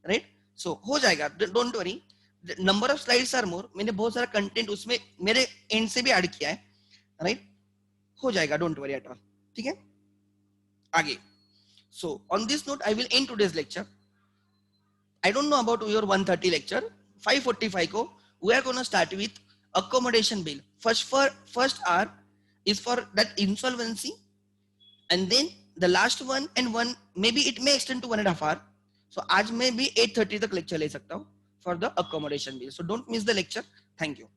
S1: राइट। सो हो जाएगा, don't worry. Number of slides are more, मैंने बहुत सारा कंटेंट उसमें मेरे एंड से भी ऐड किया है, राइट, हो जाएगा, डोंट वरी एट ऑल। ठीक है, आगे। So on this note I will end today's lecture. I don't know about your 130 lecture. 5:45 को we are gonna start with accommodation bill। first hour is for that insolvency, and then the last one and one, maybe it may extend to 1.5 hour। so आज मैं भी 8:30 तक lecture ले सकता हूँ for the accommodation bill। so don't miss the lecture। thank you।